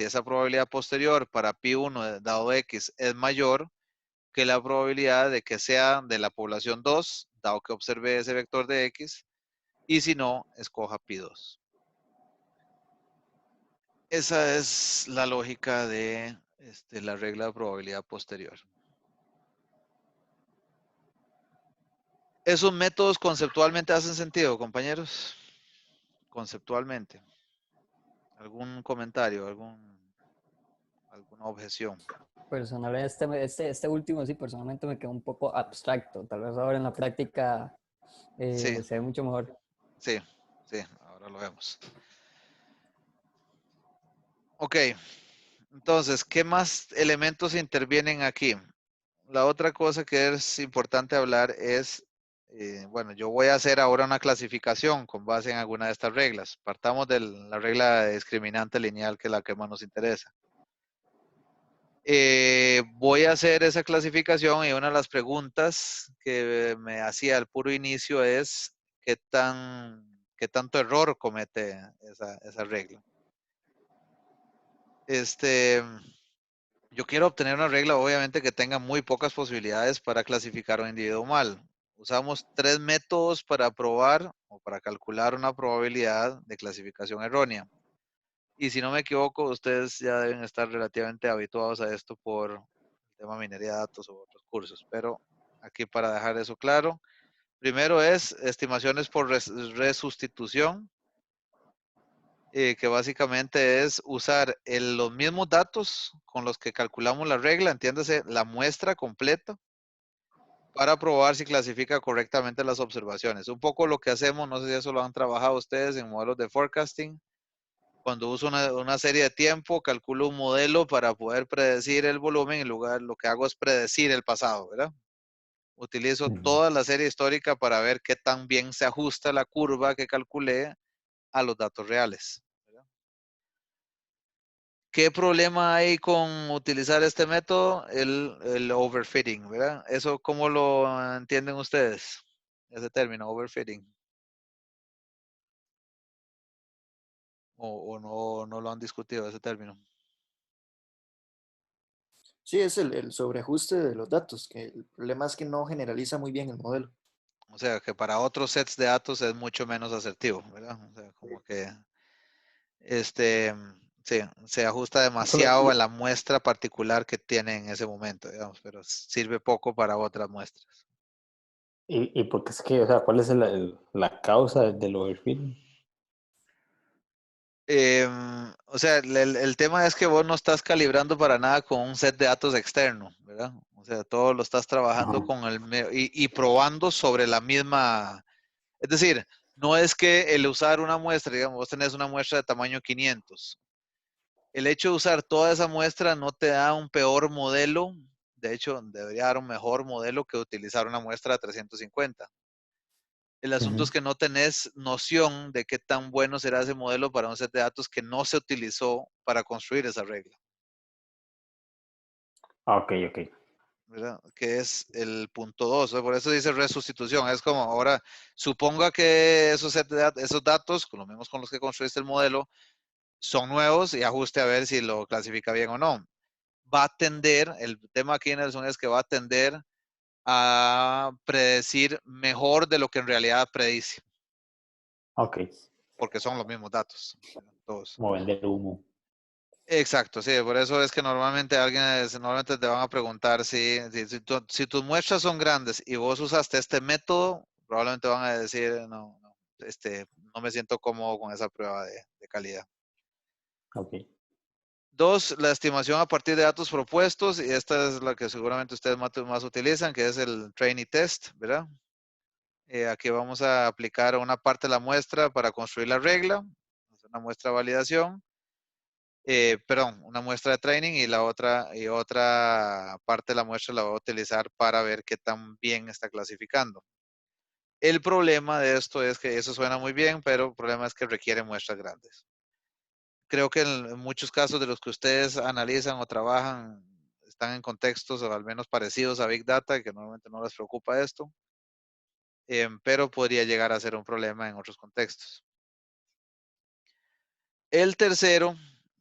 esa probabilidad posterior para pi1 dado x es mayor que la probabilidad de que sea de la población 2, dado que observe ese vector de x, y si no, escoja pi2. Esa es la lógica de la regla de probabilidad posterior. ¿Esos métodos conceptualmente hacen sentido, compañeros? Conceptualmente. ¿Algún comentario, alguna objeción? Personalmente, este último sí, personalmente me quedó un poco abstracto. Tal vez ahora en la práctica Sí, se ve mucho mejor. sí, ahora lo vemos. Ok, entonces, ¿qué más elementos intervienen aquí? La otra cosa que es importante hablar es Bueno, yo voy a hacer ahora una clasificación con base en alguna de estas reglas. Partamos de la regla discriminante lineal, que es la que más nos interesa. Voy a hacer esa clasificación y una de las preguntas que me hacía al puro inicio es qué tanto error comete esa regla. Yo quiero obtener una regla, obviamente, que tenga muy pocas posibilidades para clasificar un individuo mal. Usamos 3 métodos para probar o para calcular una probabilidad de clasificación errónea. Y si no me equivoco, ustedes ya deben estar relativamente habituados a esto por el tema minería de datos o otros cursos. Pero aquí para dejar eso claro, primero es estimaciones por resustitución, que básicamente es usar los mismos datos con los que calculamos la regla, entiéndase, la muestra completa, para probar si clasifica correctamente las observaciones. Un poco lo que hacemos, no sé si eso lo han trabajado ustedes en modelos de forecasting. Cuando uso una serie de tiempo, calculo un modelo para poder predecir el volumen, en lugar lo que hago es predecir el pasado, ¿verdad? Utilizo toda la serie histórica para ver qué tan bien se ajusta la curva que calculé a los datos reales. ¿Qué problema hay con utilizar este método? El overfitting, ¿verdad? ¿Eso cómo lo entienden ustedes? Ese término, overfitting. ¿O no lo han discutido ese término? Sí, es el sobreajuste de los datos, que el problema es que no generaliza muy bien el modelo. O sea, que para otros sets de datos es mucho menos asertivo, ¿verdad? O sea, como que sí, se ajusta demasiado a la muestra particular que tiene en ese momento, digamos, pero sirve poco para otras muestras. ¿Y porque es que, o sea, cuál es la causa del overfitting? O sea, el tema es que vos no estás calibrando para nada con un set de datos externo, ¿verdad? O sea, todo lo estás trabajando con y probando sobre la misma. Es decir, no es que el usar una muestra, digamos, vos tenés una muestra de tamaño 500. El hecho de usar toda esa muestra no te da un peor modelo. De hecho, debería dar un mejor modelo que utilizar una muestra de 350. El asunto es que no tenés noción de qué tan bueno será ese modelo para un set de datos que no se utilizó para construir esa regla. Ok. ¿Verdad? Que es el punto 2. Por eso dice resustitución. Es como ahora, suponga que esos datos, con los mismos con los que construiste el modelo, son nuevos y ajuste a ver si lo clasifica bien o no. Va a tender, el tema aquí, Nelson, es que va a tender a predecir mejor de lo que en realidad predice. Ok. Porque son los mismos datos, todos. Como vender humo. Exacto, sí, por eso es que normalmente te van a preguntar si tus muestras son grandes y vos usaste este método, probablemente van a decir, no, no me siento cómodo con esa prueba de calidad. Ok. 2, la estimación a partir de datos propuestos, y esta es la que seguramente ustedes más utilizan, que es el train y test, ¿verdad? Aquí vamos a aplicar una parte de la muestra para construir la regla, una muestra de validación. Perdón, una muestra de training y otra parte de la muestra la voy a utilizar para ver qué tan bien está clasificando. El problema de esto es que eso suena muy bien, pero el problema es que requiere muestras grandes. Creo que en muchos casos de los que ustedes analizan o trabajan están en contextos o al menos parecidos a Big Data, que normalmente no les preocupa esto, pero podría llegar a ser un problema en otros contextos. El tercero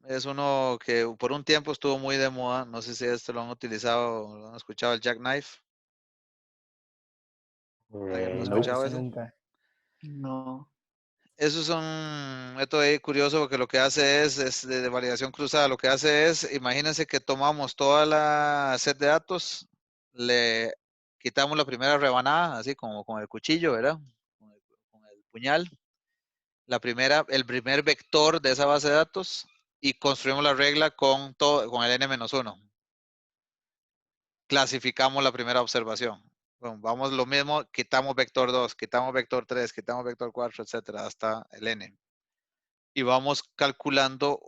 es uno que por un tiempo estuvo muy de moda. No sé si este lo han utilizado o lo han escuchado, el Jackknife. ¿Alguien lo ha No, escuchado ese ese? nunca. No. Eso es un método ahí curioso porque lo que hace es de validación cruzada. Lo que hace es, imagínense que tomamos toda la set de datos, le quitamos la primera rebanada, así como con el cuchillo, ¿verdad? Con el puñal. El primer vector de esa base de datos y construimos la regla con el n-1. Clasificamos la primera observación. Bueno, vamos lo mismo, quitamos vector 2, quitamos vector 3, quitamos vector 4, etcétera, hasta el n. Y vamos calculando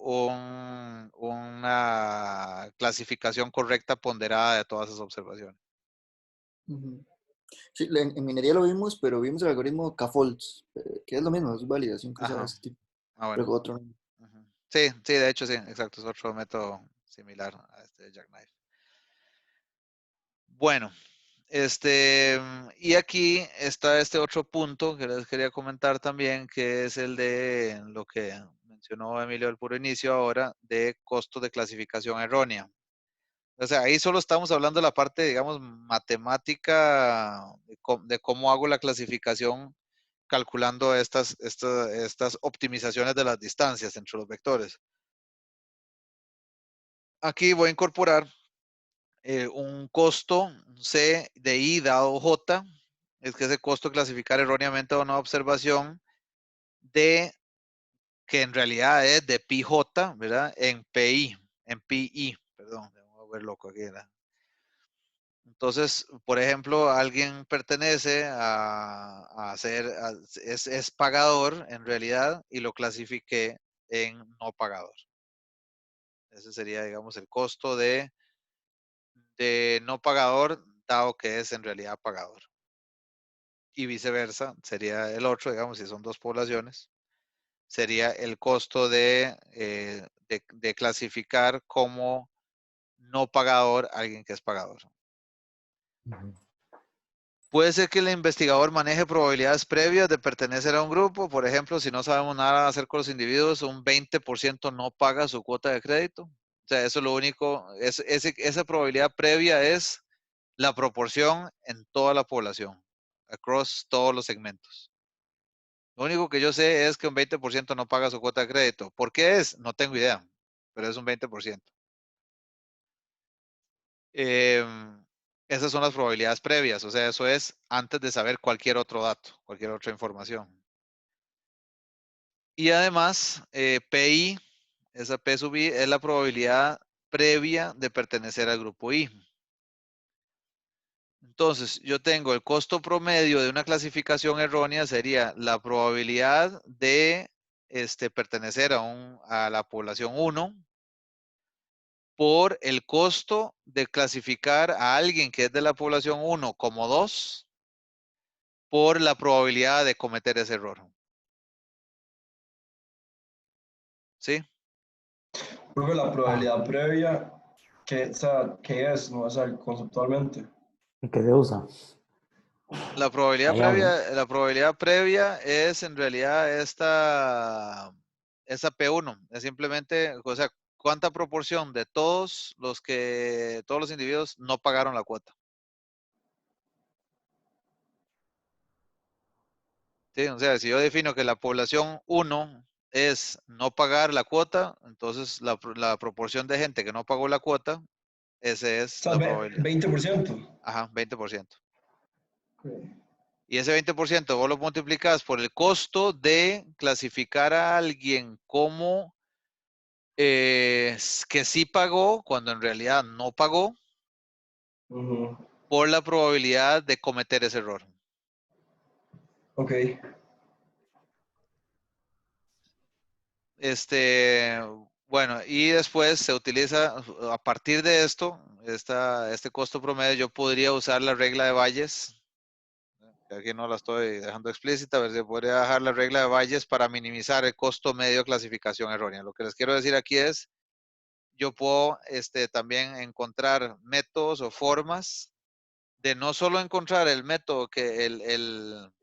una clasificación correcta ponderada de todas esas observaciones. Sí, en minería lo vimos, pero vimos el algoritmo K-Folds, que es lo mismo, es validación cruzada de Ajá. ese tipo. Ah, Pero bueno. con otro nombre. Ujú. Sí, sí, de hecho sí, exacto, es otro método similar a este de Jackknife. Bueno, y aquí está este otro punto que les quería comentar también, que es el de lo que mencionó Emilio al puro inicio ahora, de costos de clasificación errónea. O sea, ahí solo estamos hablando de la parte, digamos, matemática, de cómo hago la clasificación calculando estas optimizaciones de las distancias entre los vectores. Aquí voy a incorporar un costo C de I dado J, es que ese costo clasificar erróneamente a una observación de, que en realidad es de pi J, ¿verdad? En PI, perdón, me voy a ver loco aquí, ¿verdad? Entonces, por ejemplo, alguien pertenece a ser, es pagador en realidad y lo clasifiqué en no pagador. Ese sería, digamos, el costo de no pagador, dado que es en realidad pagador. Y viceversa, sería el otro, digamos, si son dos poblaciones, sería el costo de clasificar como no pagador a alguien que es pagador. Puede ser que el investigador maneje probabilidades previas de pertenecer a un grupo. Por ejemplo, si no sabemos nada acerca de los individuos, un 20% no paga su cuota de crédito. O sea, eso es lo único, esa probabilidad previa es la proporción en toda la población, across todos los segmentos. Lo único que yo sé es que un 20% no paga su cuota de crédito. ¿Por qué es? No tengo idea, pero es un 20%. Esas son las probabilidades previas, o sea, eso es antes de saber cualquier otro dato, cualquier otra información. Y además, PI, esa P sub I, es la probabilidad previa de pertenecer al grupo I. Entonces, yo tengo el costo promedio de una clasificación errónea, sería la probabilidad de pertenecer a la población 1 por el costo de clasificar a alguien que es de la población 1 como 2 por la probabilidad de cometer ese error. ¿Sí? Luego la probabilidad previa, o sea, ¿qué es? No, o sea, conceptualmente. ¿Y qué se usa? La probabilidad Hay algo. previa, la probabilidad previa es en realidad esa P1. Es simplemente, o sea, cuánta proporción de todos los individuos no pagaron la cuota. ¿Sí? O sea, si yo defino que la población 1 es no pagar la cuota, entonces la proporción de gente que no pagó la cuota, esa O es sea, la probabilidad. 20%. Ajá, 20%. Okay. Y ese 20% vos lo multiplicas por el costo de clasificar a alguien como que sí pagó cuando en realidad no pagó por la probabilidad de cometer ese error. Ok. Bueno, y después se utiliza, a partir de esto, este costo promedio, yo podría usar la regla de Bayes. Que aquí no la estoy dejando explícita, a ver si podría dejar la regla de Bayes para minimizar el costo medio de clasificación errónea. Lo que les quiero decir aquí es, yo puedo también encontrar métodos o formas de no solo encontrar el método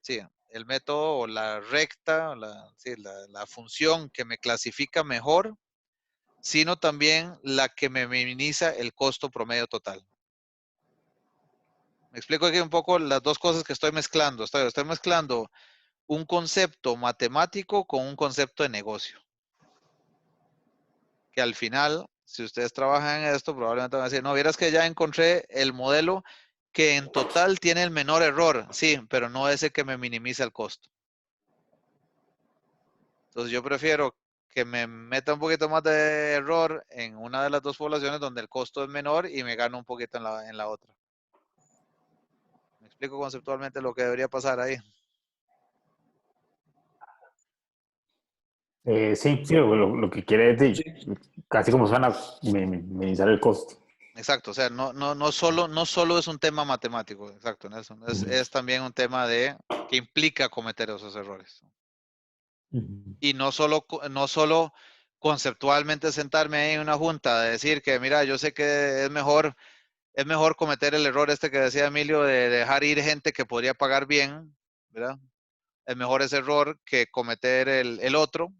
sí, el método o la recta, la función que me clasifica mejor, sino también la que me minimiza el costo promedio total. Me explico aquí un poco las dos cosas que estoy mezclando. Estoy mezclando un concepto matemático con un concepto de negocio. Que al final, si ustedes trabajan en esto, probablemente van a decir, no, vieras que ya encontré el modelo que en total tiene el menor error. Sí, pero no ese que me minimiza el costo. Entonces yo prefiero que me meta un poquito más de error en una de las dos poblaciones donde el costo es menor y me gano un poquito en la otra. Me explico conceptualmente lo que debería pasar ahí. Sí, lo que quiere decir, Sí, casi como suena minimizar el costo. Exacto, o sea, no solo es un tema matemático, exacto, Nelson. Es también un tema que implica cometer esos errores. Y no solo conceptualmente sentarme ahí en una junta de decir que, mira, yo sé que es mejor cometer el error este que decía Emilio de dejar ir gente que podría pagar bien, ¿verdad? Es mejor ese error que cometer el otro,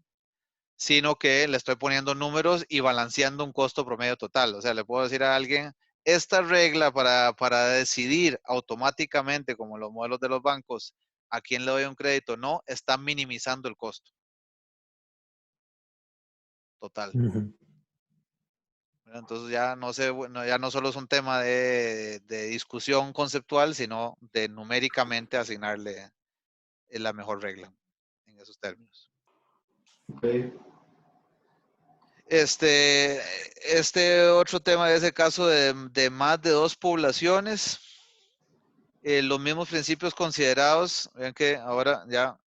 sino que le estoy poniendo números y balanceando un costo promedio total. O sea, le puedo decir a alguien, esta regla para decidir automáticamente, como los modelos de los bancos, a quién le doy un crédito, no, está minimizando el costo total. Entonces ya ya no solo es un tema de discusión conceptual, sino de numéricamente asignarle la mejor regla en esos términos. Ok. Este otro tema de ese caso de más de 2 poblaciones, los mismos principios considerados, vean que ahora ya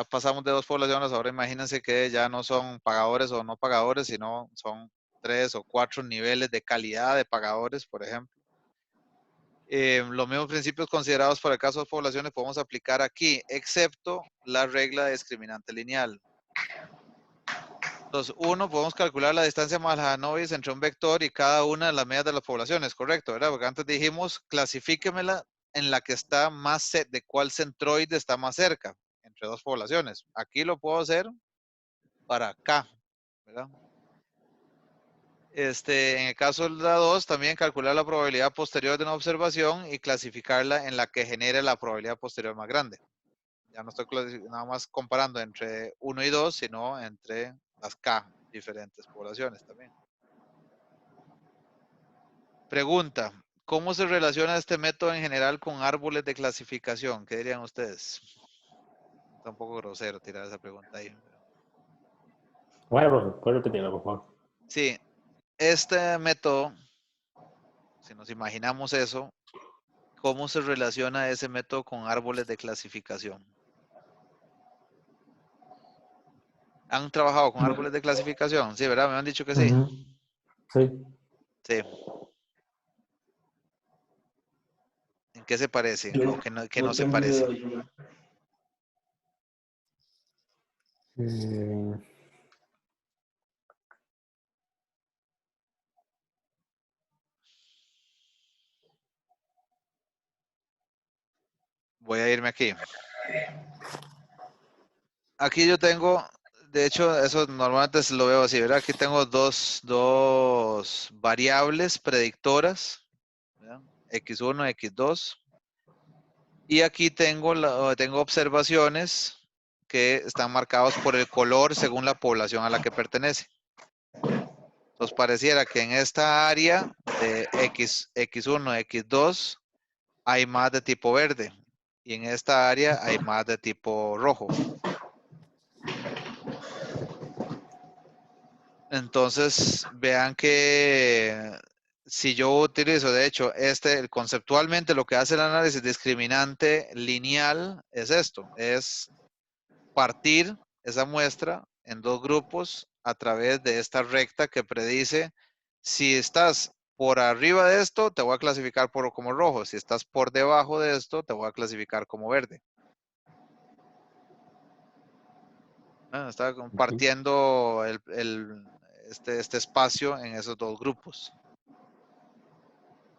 pasamos de 2 poblaciones, ahora imagínense que ya no son pagadores o no pagadores, sino son 3 o 4 niveles de calidad de pagadores, por ejemplo. Los mismos principios considerados para el caso de poblaciones podemos aplicar aquí, excepto la regla discriminante lineal. Entonces, podemos calcular la distancia Mahalanobis entre un vector y cada una de las medias de las poblaciones, correcto, ¿verdad? Porque antes dijimos, clasifíquemela en la que está más, de cuál centroide está más cerca, entre 2 poblaciones. Aquí lo puedo hacer para acá, ¿verdad? En el caso de la 2, también calcular la probabilidad posterior de una observación y clasificarla en la que genere la probabilidad posterior más grande. Ya no estoy nada más comparando entre 1 y 2, sino entre las K, diferentes poblaciones también. Pregunta, ¿cómo se relaciona este método en general con árboles de clasificación? ¿Qué dirían ustedes? Está un poco grosero tirar esa pregunta ahí. Bueno, puedes repetirlo, por favor. Sí, este método, si nos imaginamos eso, ¿cómo se relaciona ese método con árboles de clasificación? ¿Han trabajado con árboles de clasificación? Sí, ¿verdad? Me han dicho que sí. Sí. Sí. ¿En qué se parecen o que no se tengo parecen? idea. Voy a irme aquí. Aquí yo tengo, de hecho, eso normalmente lo veo así, ¿verdad? Aquí tengo dos variables predictoras, ¿verdad? X1, X2. Y aquí tengo observaciones que están marcados por el color según la población a la que pertenece. Entonces pareciera que en esta área de X1, X2 hay más de tipo verde y en esta área hay más de tipo rojo. Entonces, vean que si yo utilizo, de hecho, conceptualmente lo que hace el análisis discriminante lineal es esto, es partir esa muestra en 2 grupos a través de esta recta que predice si estás por arriba de esto, te voy a clasificar como rojo. Si estás por debajo de esto, te voy a clasificar como verde. Está compartiendo este espacio en esos 2 grupos.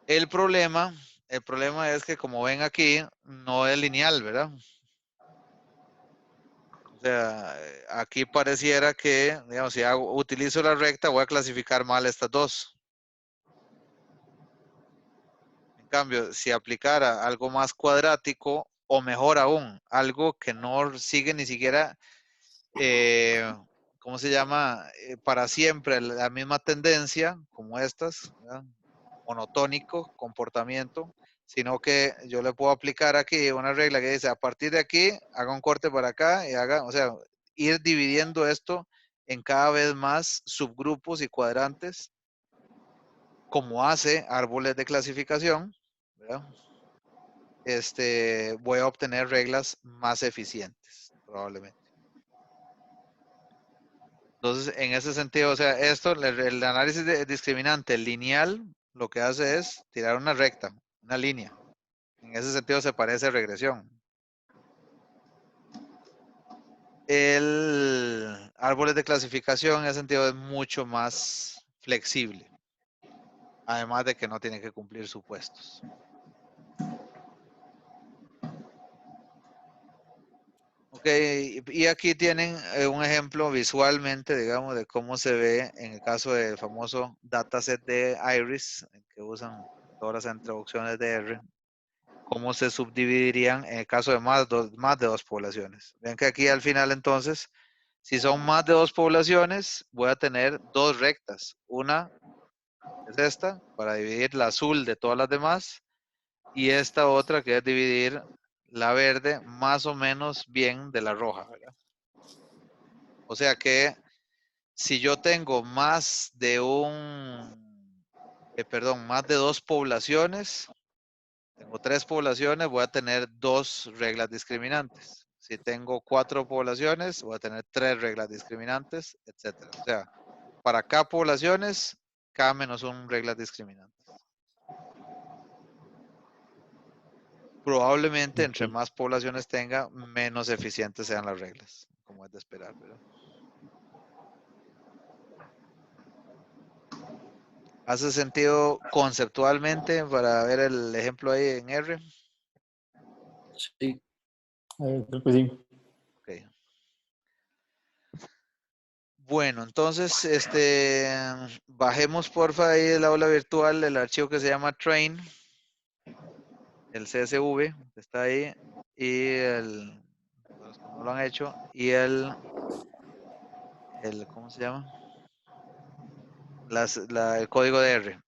El problema es que, como ven aquí, no es lineal, ¿verdad? O sea, aquí pareciera que, digamos, si utilizo la recta, voy a clasificar mal estas 2. En cambio, si aplicara algo más cuadrático, o mejor aún, algo que no sigue ni siquiera, ¿cómo se llama? Para siempre la misma tendencia, como estas, ¿verdad? Monotónico comportamiento, sino que yo le puedo aplicar aquí una regla que dice, a partir de aquí, haga un corte para acá y o sea, ir dividiendo esto en cada vez más subgrupos y cuadrantes, como hace árboles de clasificación, ¿verdad? Voy a obtener reglas más eficientes, probablemente. Entonces, en ese sentido, o sea, el análisis discriminante lineal lo que hace es tirar una recta, una línea. En ese sentido se parece a regresión. El árboles de clasificación en ese sentido es mucho más flexible. Además de que no tiene que cumplir supuestos. Ok, y aquí tienen un ejemplo visualmente, digamos, de cómo se ve en el caso del famoso dataset de Iris, que usan todas las introducciones de R, cómo se subdividirían en el caso de más de dos poblaciones. Ven que aquí al final entonces, si son más de dos poblaciones, voy a tener dos rectas. Una es esta, para dividir la azul de todas las demás, y esta otra que es dividir la verde más o menos bien de la roja, ¿verdad? O sea que si yo tengo más de más de dos poblaciones, tengo tres poblaciones, voy a tener dos reglas discriminantes. Si tengo cuatro poblaciones, voy a tener tres reglas discriminantes, etcétera. O sea, para K poblaciones, K menos un reglas discriminantes. Probablemente entre más poblaciones tenga, menos eficientes sean las reglas, como es de esperar, ¿verdad? ¿Hace sentido conceptualmente para ver el ejemplo ahí en R? Sí. Creo que sí. Ok. Bueno, entonces, bajemos porfa ahí el aula virtual, el archivo que se llama train, el CSV, que está ahí, y para los que no lo han hecho, y ¿cómo se llama? El código de R.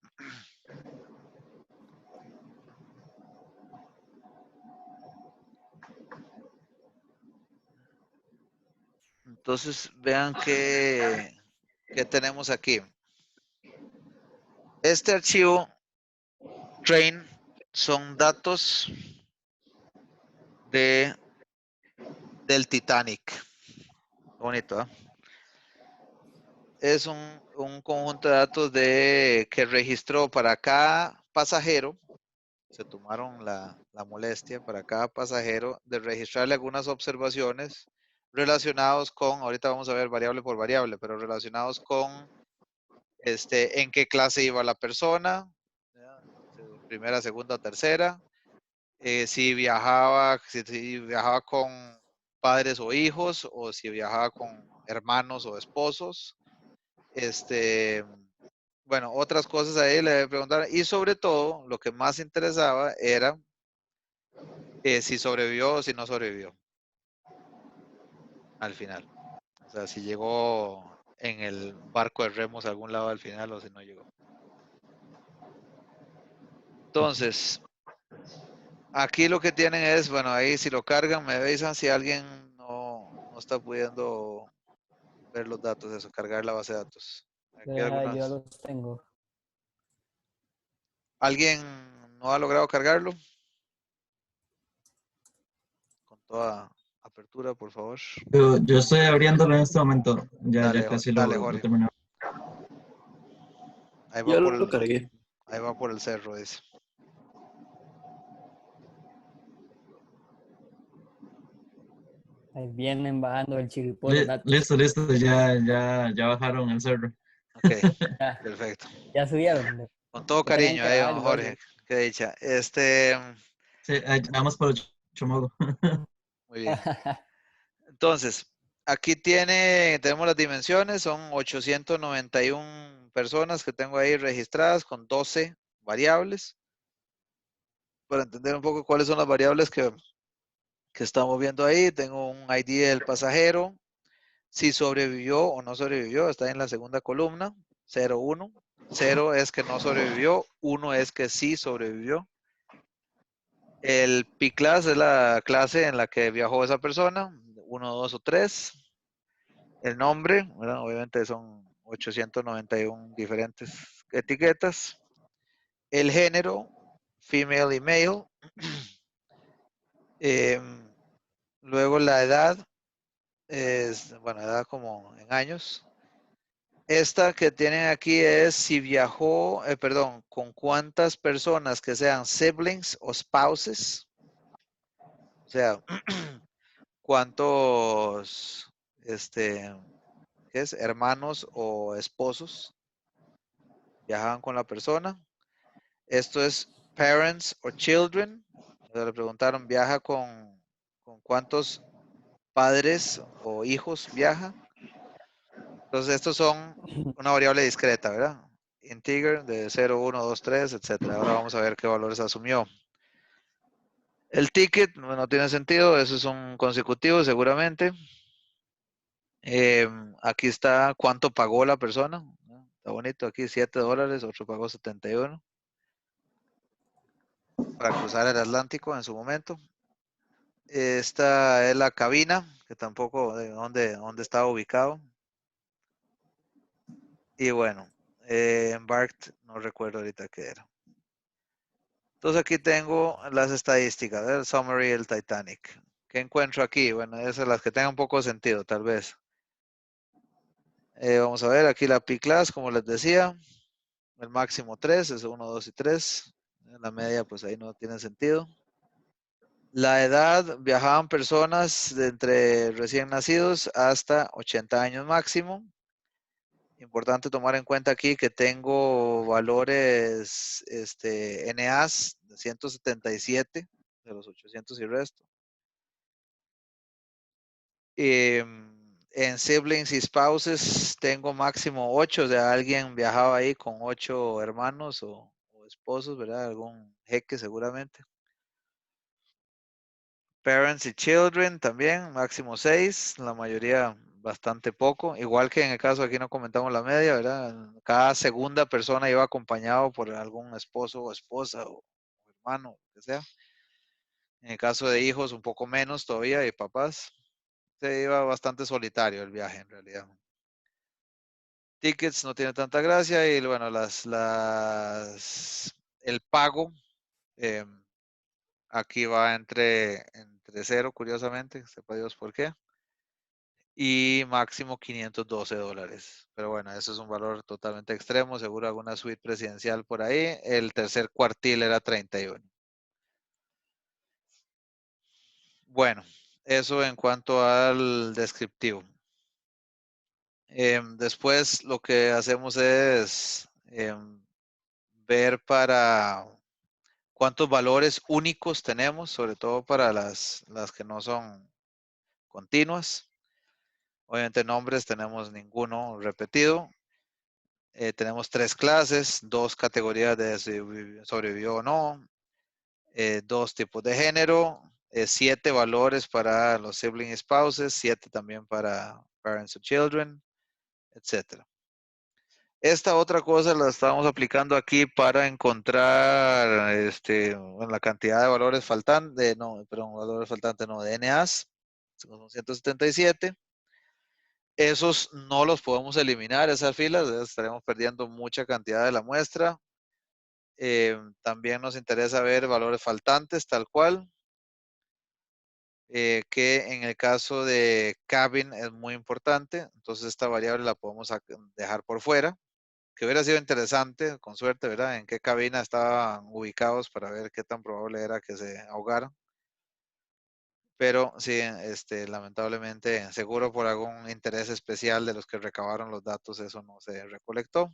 Entonces, vean qué tenemos aquí. Este archivo, train, son datos del Titanic. Bonito, ¿eh? Es un conjunto de datos que registró para cada pasajero. Se tomaron la molestia para cada pasajero de registrarle algunas observaciones relacionados con, ahorita vamos a ver variable por variable, pero relacionados con en qué clase iba la persona, primera, segunda, tercera, si viajaba con padres o hijos, o si viajaba con hermanos o esposos, bueno, otras cosas ahí le preguntar, y sobre todo, lo que más interesaba era si sobrevivió o si no sobrevivió al final. O sea, si llegó en el barco de remos a algún lado al final o si no llegó. Entonces, aquí lo que tienen es, bueno, ahí si lo cargan, me avisan si alguien no está pudiendo ver los datos, eso, cargar la base de datos. Aquí Yo los tengo. ¿Alguien no ha logrado cargarlo? Con toda apertura, por favor. Yo estoy abriéndolo en este momento. Ya Dale, casi dale, lo Jorge. terminé. Ahí Ya lo cargué. va por el cerro, dice. Ahí vienen bajando el chiripó los datos. Listo, ya bajaron el cerro. Ok, Ya, perfecto. ya subieron. Con todo Ya tenían cariño, que bajar don igual. Jorge. Qué dicha. Sí, ahí vamos por el Chomogo. Muy bien. Entonces, aquí tenemos las dimensiones, son 891 personas que tengo ahí registradas con 12 variables. Para entender un poco cuáles son las variables que estamos viendo ahí, tengo un ID del pasajero, si sobrevivió o no sobrevivió, está en la segunda columna, 0, 1. 0 es que no sobrevivió, 1 es que sí sobrevivió. El P-Class es la clase en la que viajó esa persona, 1, 2 o 3. El nombre, ¿verdad? Obviamente son 891 diferentes etiquetas. El género, female y male. Luego la edad, edad como en años. Esta que tienen aquí es si viajó, perdón, con cuántas personas que sean siblings o spouses. O sea, cuántos, ¿qué es? Hermanos o esposos viajaban con la persona. Esto es parents or children. O sea, le preguntaron, ¿viaja con cuántos padres o hijos viaja? Entonces, estos son una variable discreta, ¿verdad? Integer de 0, 1, 2, 3, etcétera. Ahora vamos a ver qué valores asumió. El ticket no tiene sentido, eso es un consecutivo seguramente. Aquí está cuánto pagó la persona. Está bonito, aquí $7, otro pagó 71 para cruzar el Atlántico en su momento. Esta es la cabina, que tampoco de dónde estaba ubicado. Y bueno, Embarked, no recuerdo ahorita qué era. Entonces aquí tengo las estadísticas del summary del Titanic. ¿Qué encuentro aquí? Bueno, esas son las que tengan un poco de sentido, tal vez. Vamos a ver aquí la P-Class, como les decía. El máximo 3, es 1, 2 y 3. La media, pues ahí no tiene sentido. La edad, viajaban personas de entre recién nacidos hasta 80 años máximo. Importante tomar en cuenta aquí que tengo valores NAs de 177 de los 800 y resto. En siblings y spouses tengo máximo 8, o sea, alguien viajaba ahí con 8 hermanos o esposos, ¿verdad? Algún jeque seguramente. Parents y children también, máximo 6, la mayoría bastante poco. Igual que en el caso aquí no comentamos la media, ¿verdad? Cada segunda persona iba acompañado por algún esposo o esposa o hermano, lo que sea. En el caso de hijos, un poco menos todavía, y papás. Se iba bastante solitario el viaje en realidad. Tickets no tiene tanta gracia y bueno, el pago aquí va entre 0, curiosamente, sepa Dios por qué, y máximo $512. Pero bueno, eso es un valor totalmente extremo, seguro alguna suite presidencial por ahí. El tercer cuartil era 31. Bueno, eso en cuanto al descriptivo. Después lo que hacemos es ver para cuántos valores únicos tenemos, sobre todo para las que no son continuas. Obviamente nombres tenemos ninguno repetido. Tenemos 3 clases, 2 categorías de sobrevivió o no, 2 tipos de género, 7 valores para los sibling spouses, 7 también para parents or children, etc. Esta otra cosa la estamos aplicando aquí para encontrar la cantidad de valores faltantes, de NAs, son 177. Esos no los podemos eliminar, esas filas, estaremos perdiendo mucha cantidad de la muestra. También nos interesa ver valores faltantes, tal cual, que en el caso de cabin es muy importante, entonces esta variable la podemos dejar por fuera. Que hubiera sido interesante, con suerte, ¿verdad? En qué cabina estaban ubicados para ver qué tan probable era que se ahogaran. Pero sí, lamentablemente, seguro por algún interés especial de los que recabaron los datos, eso no se recolectó.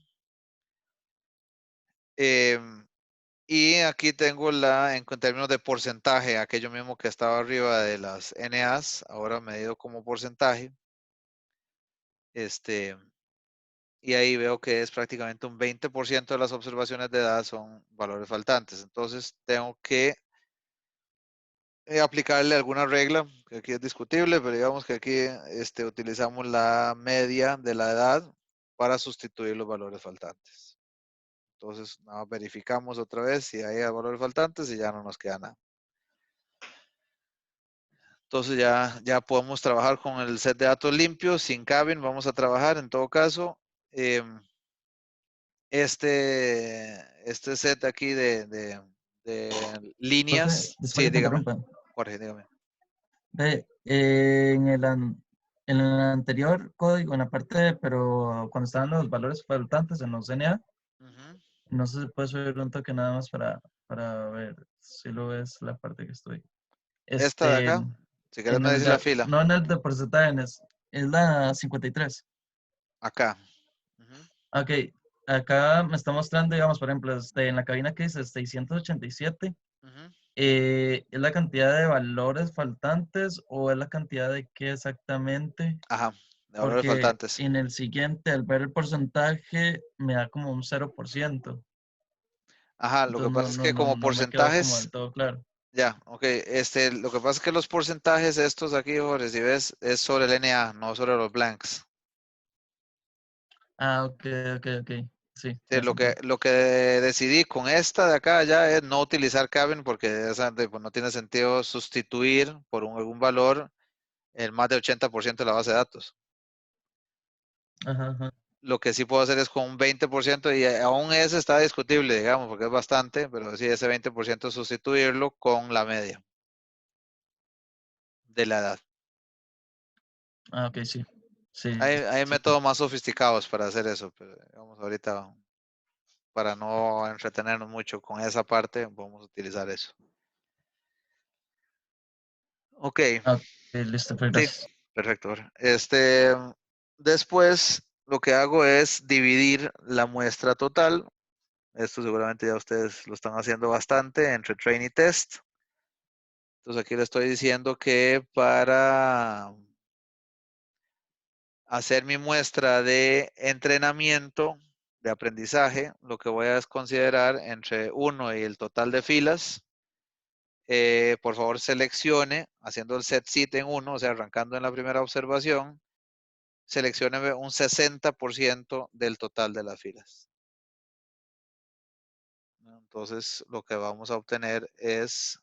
Y aquí tengo en términos de porcentaje, aquello mismo que estaba arriba de las NAs, ahora medido como porcentaje. Y ahí veo que es prácticamente un 20% de las observaciones de edad son valores faltantes. Entonces tengo que aplicarle alguna regla, que aquí es discutible, pero digamos que aquí utilizamos la media de la edad para sustituir los valores faltantes. Entonces verificamos otra vez si hay valores faltantes y ya no nos queda nada. Entonces ya podemos trabajar con el set de datos limpios, sin cabin, vamos a trabajar en todo caso. Este set aquí de líneas. Disculpe Sí, que dígame. interrumpa. Jorge, dígame. Ve, En el anterior código, en la parte, pero cuando estaban los valores faltantes en los NA, Ujú. no sé si puedes subir un toque nada más para ver si lo ves la parte que estoy. Esta de acá, si quieres me dices la fila. No en el de porcentaje, es la 53. Acá. Ujú, Ok, acá me está mostrando, digamos, por ejemplo, en la cabina que dice 687, ujú. ¿es la cantidad de valores faltantes o es la cantidad de qué exactamente? Ajá, de valores Porque faltantes. en el siguiente, al ver el porcentaje, me da como un 0%. Ajá, lo que Entonces pasa es que como no me quedó como porcentajes, del todo claro. ya, ok, lo que pasa es que los porcentajes estos aquí, Jorge, si ves, es sobre el NA, no sobre los blanks. Ah, ok. Sí, Sí, tiene sentido. lo que decidí con esta de acá ya es no utilizar Cabin porque pues, no tiene sentido sustituir por algún valor el más de 80% de la base de datos. Ajá. Lo que sí puedo hacer es con un 20% y aún ese está discutible, digamos, porque es bastante, pero sí ese 20% sustituirlo con la media de la edad. Ah, ok, sí. Sí, Hay sí. métodos más sofisticados para hacer eso, pero digamos ahorita para no entretenernos mucho con esa parte, vamos a utilizar eso. Ok, Ok, listo, pues sí, gracias. perfecto. Después lo que hago es dividir la muestra total. Esto seguramente ya ustedes lo están haciendo bastante entre train y test. Entonces aquí le estoy diciendo que para hacer mi muestra de entrenamiento, de aprendizaje, lo que voy a es considerar entre 1 y el total de filas. Por favor, seleccione, haciendo el set seat en 1, o sea, arrancando en la primera observación, seleccione un 60% del total de las filas. Entonces, lo que vamos a obtener es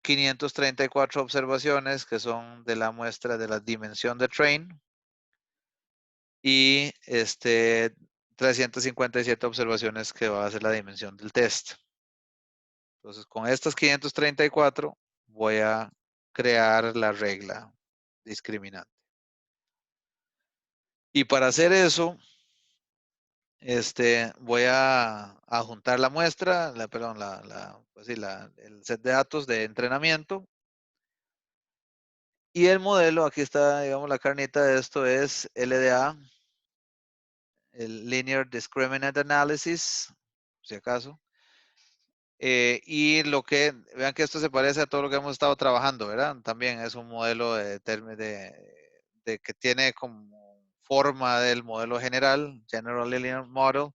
534 observaciones que son de la muestra de la dimensión de train y 357 observaciones que va a ser la dimensión del test. Entonces, con estas 534 voy a crear la regla discriminante. Y para hacer eso, voy a juntar la muestra, perdón, pues sí, el set de datos de entrenamiento. Y el modelo, aquí está, digamos, la carnita de esto es LDA, el Linear Discriminant Analysis, si acaso. Y vean que esto se parece a todo lo que hemos estado trabajando, ¿verdad? También es un modelo de que tiene como forma del modelo general, General Linear Model,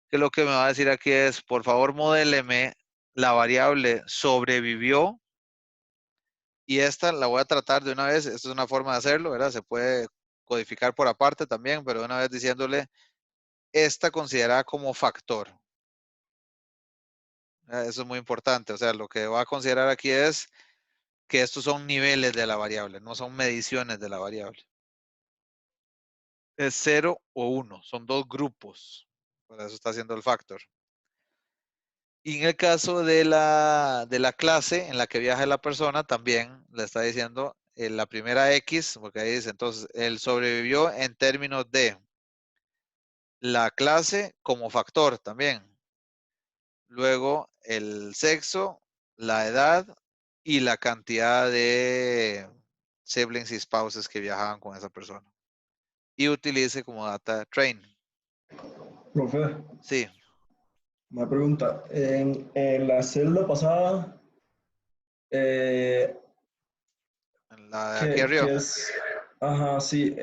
que lo que me va a decir aquí es, por favor, modéleme la variable sobrevivió, y esta la voy a tratar de una vez, esta es una forma de hacerlo, ¿verdad? Se puede codificar por aparte también, pero de una vez diciéndole, esta considerada como factor. Eso es muy importante, o sea, lo que va a considerar aquí es que estos son niveles de la variable, no son mediciones de la variable. Es 0 o 1, son dos grupos, por eso está haciendo el factor. Y en el caso de la clase en la que viaja la persona, también le está diciendo la primera X, porque ahí dice, entonces, él sobrevivió en términos de la clase como factor también. Luego, el sexo, la edad y la cantidad de siblings y spouses que viajaban con esa persona. Y utilice como data train. Profe, Sí, una pregunta. En la celda pasada, eh, en la de aquí arriba. que es, ajá, sí,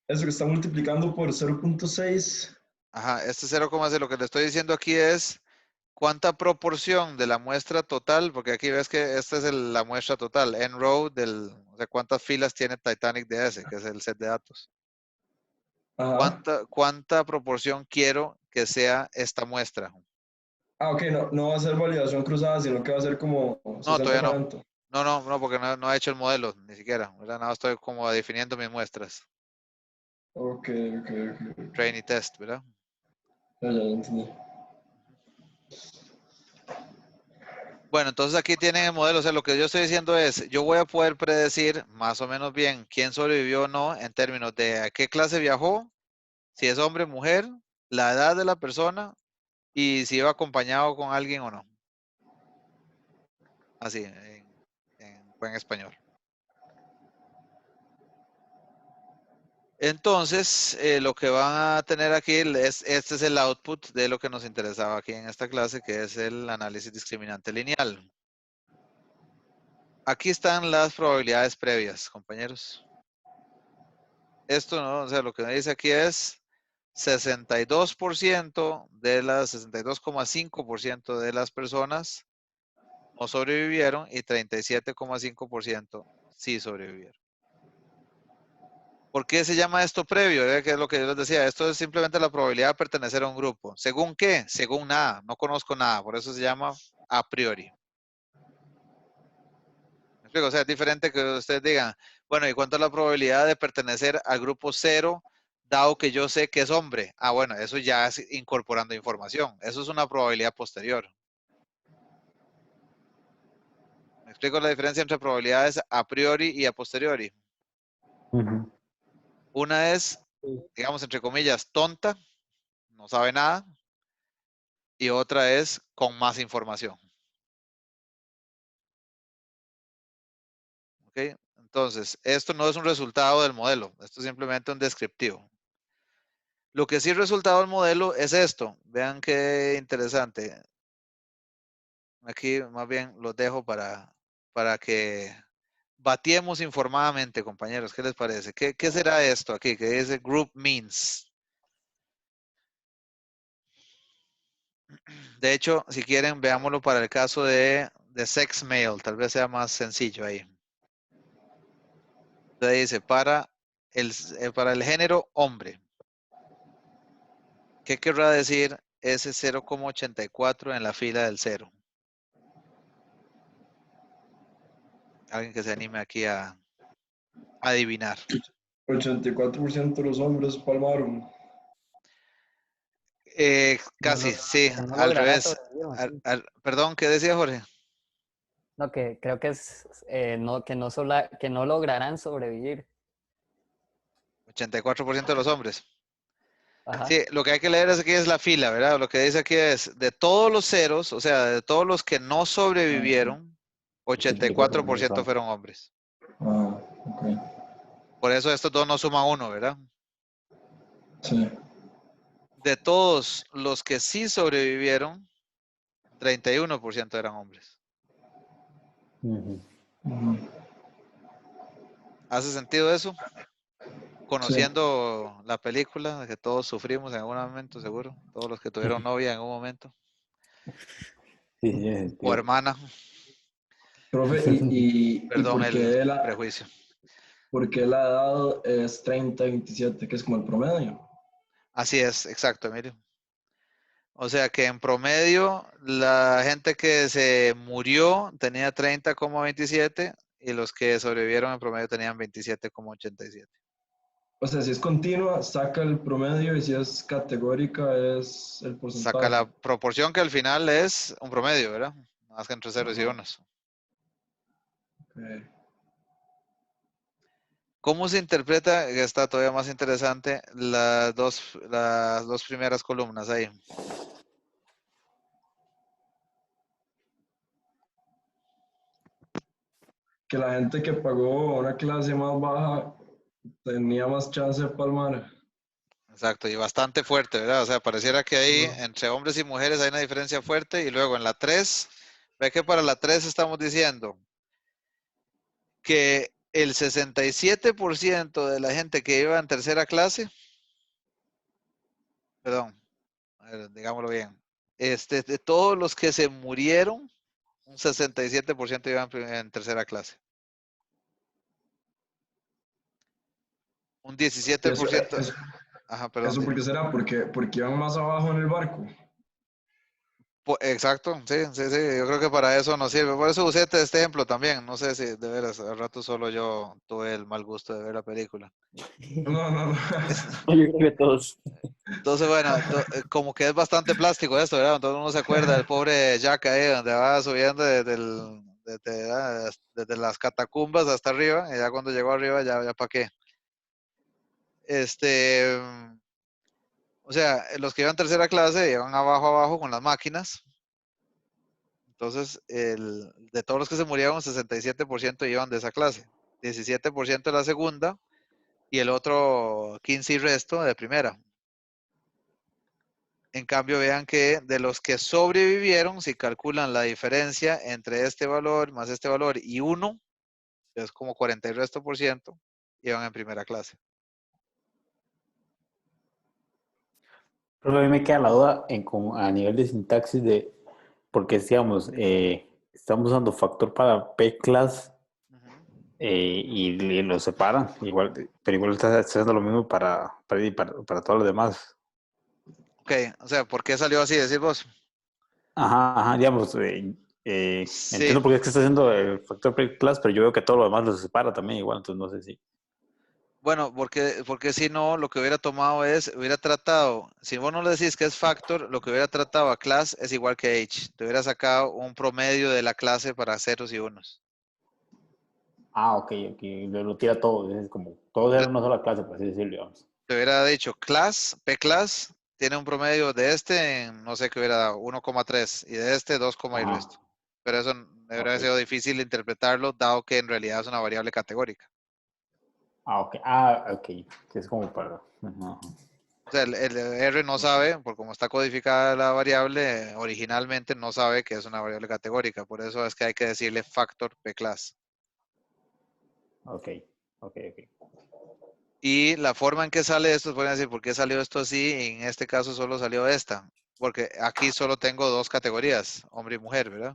eso que está multiplicando por 0.6. Ajá, este 0,6, lo que le estoy diciendo aquí es cuánta proporción de la muestra total, porque aquí ves que esta es la muestra total, en row o sea, cuántas filas tiene Titanic DS, que es el set de datos. Ajá. ¿Cuánta proporción quiero que sea esta muestra? Ah, ok, no va a ser validación cruzada, sino que va a ser como No, todavía no. 60-40. No, porque no he hecho el modelo, ni siquiera. ¿Verdad? Nada, estoy como definiendo mis muestras. Ok. Train y test, ¿verdad? Ya entendí. Bueno, entonces aquí tienen el modelo. O sea, lo que yo estoy diciendo es, yo voy a poder predecir más o menos bien quién sobrevivió o no en términos de a qué clase viajó, si es hombre, mujer, la edad de la persona y si iba acompañado con alguien o no. Así, en buen español. Entonces, lo que van a tener aquí este es el output de lo que nos interesaba aquí en esta clase, que es el análisis discriminante lineal. Aquí están las probabilidades previas, compañeros. Esto, ¿no? O sea, lo que me dice aquí es 62% de las 62,5% de las personas no sobrevivieron y 37,5% sí sobrevivieron. ¿Por qué se llama esto previo? Que es lo que yo les decía. Esto es simplemente la probabilidad de pertenecer a un grupo. ¿Según qué? Según nada. No conozco nada. Por eso se llama a priori. ¿Me explico? O sea, es diferente que ustedes digan, bueno, ¿y cuánto es la probabilidad de pertenecer al grupo 0, dado que yo sé que es hombre? Ah, bueno, eso ya es incorporando información. Eso es una probabilidad posterior. ¿Me explico la diferencia entre probabilidades a priori y a posteriori? Una es, digamos, entre comillas, tonta, no sabe nada, y otra es con más información. ¿Ok? Entonces, esto no es un resultado del modelo, esto es simplemente un descriptivo. Lo que sí es resultado del modelo es esto. Vean qué interesante. Aquí más bien los dejo para que batiemos informadamente, compañeros. ¿Qué les parece? ¿Qué será esto aquí? Que dice group means. De hecho, si quieren, veámoslo para el caso de sex male. Tal vez sea más sencillo ahí. Entonces dice, para el género hombre. ¿Qué querrá decir ese 0,84 en la fila del 0? Alguien que se anime aquí a adivinar. 84% de los hombres palmaron. Casi, No, sí, que no al logrará revés. sobrevivir, Martín. Perdón, ¿qué decía Jorge? No, que creo que es que no lograrán sobrevivir. 84% de los hombres. Ajá. Sí, lo que hay que leer aquí es la fila, ¿verdad? Lo que dice aquí es, de todos los ceros, o sea, de todos los que no sobrevivieron, 84% fueron hombres. Ah, ok. Por eso estos dos no suman 1, ¿verdad? Sí. De todos los que sí sobrevivieron, 31% eran hombres. Ujú. ¿Hace sentido eso? Sí. Conociendo la película, de que todos sufrimos en algún momento, seguro. Todos los que tuvieron novia en algún momento. Sí, sí, O tío. hermana. Profe, ¿y Perdón por el qué prejuicio. la edad es 30-27, que es como el promedio? Así es, exacto, Emilio. O sea que en promedio, la gente que se murió tenía 30,27 y los que sobrevivieron en promedio tenían 27,87. O sea, si es continua, saca el promedio y si es categórica, es el Saca la porcentaje. proporción que al final es un promedio, ¿verdad? Más que entre ceros y Ajá. unos. Ok. ¿Cómo se interpreta? Está todavía más interesante las dos primeras columnas ahí. Que la gente que pagó una clase más baja tenía más chance de palmar. Exacto, y bastante fuerte, ¿verdad? O sea, pareciera que ahí Ajá. entre hombres y mujeres hay una diferencia fuerte y luego en la 3, ve que para la 3 estamos diciendo que el 67% de la gente que iba en tercera clase, perdón, a ver, digámoslo bien, de todos los que se murieron, un 67% iban en tercera clase. Un Y eso, 17%, ajá, perdón, eso dime. porque será, porque iban más abajo en el barco. Exacto, sí, sí, sí, yo creo que para eso nos sirve. Por eso usé este ejemplo también. No sé si de veras, al rato solo yo tuve el mal gusto de ver la película. No, no, no. Yo creo que todos. Entonces, bueno, como que es bastante plástico esto, ¿verdad? Entonces uno se acuerda del pobre Jack ahí, donde va subiendo desde las catacumbas hasta arriba, y ya cuando llegó arriba, ya para qué. O sea, los que iban tercera clase iban abajo con las máquinas. Entonces, de todos los que se murieron, 67% iban de esa clase, 17% de la segunda, y el otro 15 y resto de primera. En cambio, vean que de los que sobrevivieron, si calculan la diferencia entre este valor más este valor y 1, es como 40 y resto por ciento, iban en primera clase. Pero a mí me queda la duda a nivel de sintaxis de, porque digamos, estamos usando factor para P-class y lo separan, igual, pero igual está haciendo lo mismo para todos los demás. Ok, o sea, ¿por qué salió así? Decir vos. Ajá, digamos, Sí, entiendo por qué es que está haciendo el factor P-class, pero yo veo que todo lo demás lo separa también igual, entonces no sé si. bueno, porque si no, lo que hubiera tomado hubiera tratado, si vos no le decís que es factor, lo que hubiera tratado a class es igual que age. Te hubiera sacado un promedio de la clase para ceros y unos. Ok, lo tira todo, es como, todos eran una sola clase, por así decirlo, digamos. Te hubiera dicho class, P-class, tiene un promedio de este, no sé qué hubiera dado, 1,3 y de este 2, y Ajá, resto. Pero eso hubiera ok. sido difícil interpretarlo, dado que en realidad es una variable categórica. Ok, que es como para. Ajá. O sea, el R no sabe, por cómo está codificada la variable, originalmente no sabe que es una variable categórica. Por eso es que hay que decirle factor P-class. Ok. Y la forma en que sale esto, pueden decir, ¿por qué salió esto así? En este caso solo salió esta. Porque aquí solo tengo dos categorías, hombre y mujer, ¿verdad?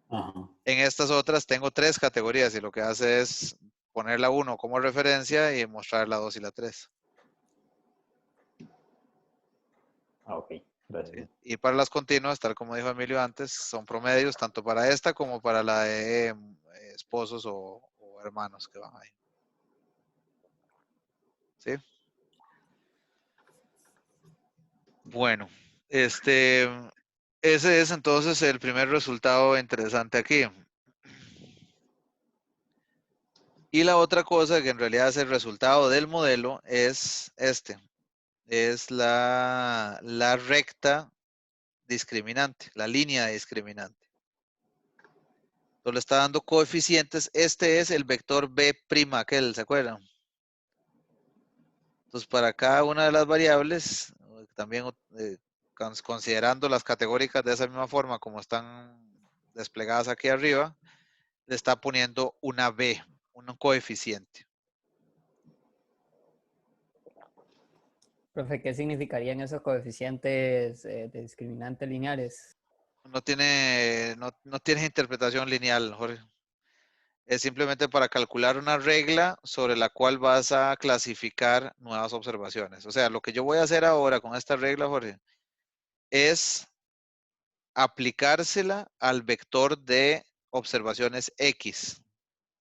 Ajá. En estas otras tengo tres categorías y lo que hace es poner la 1 como referencia y mostrar la 2 y la 3. Ok, gracias. ¿Sí? Y para las continuas, tal como dijo Emilio antes, son promedios tanto para esta como para la de esposos o hermanos que van ahí. ¿Sí? Bueno, ese es entonces el primer resultado interesante aquí. Y la otra cosa que en realidad es el resultado del modelo es es la recta discriminante, la línea discriminante. Entonces le está dando coeficientes. Este es el vector B', aquel, ¿se acuerdan? Entonces para cada una de las variables, también considerando las categóricas de esa misma forma como están desplegadas aquí arriba, le está poniendo una B, un coeficiente. Profe, ¿qué significarían esos coeficientes de discriminantes lineales? No tiene interpretación lineal, Jorge. Es simplemente para calcular una regla sobre la cual vas a clasificar nuevas observaciones. O sea, lo que yo voy a hacer ahora con esta regla, Jorge, es aplicársela al vector de observaciones X.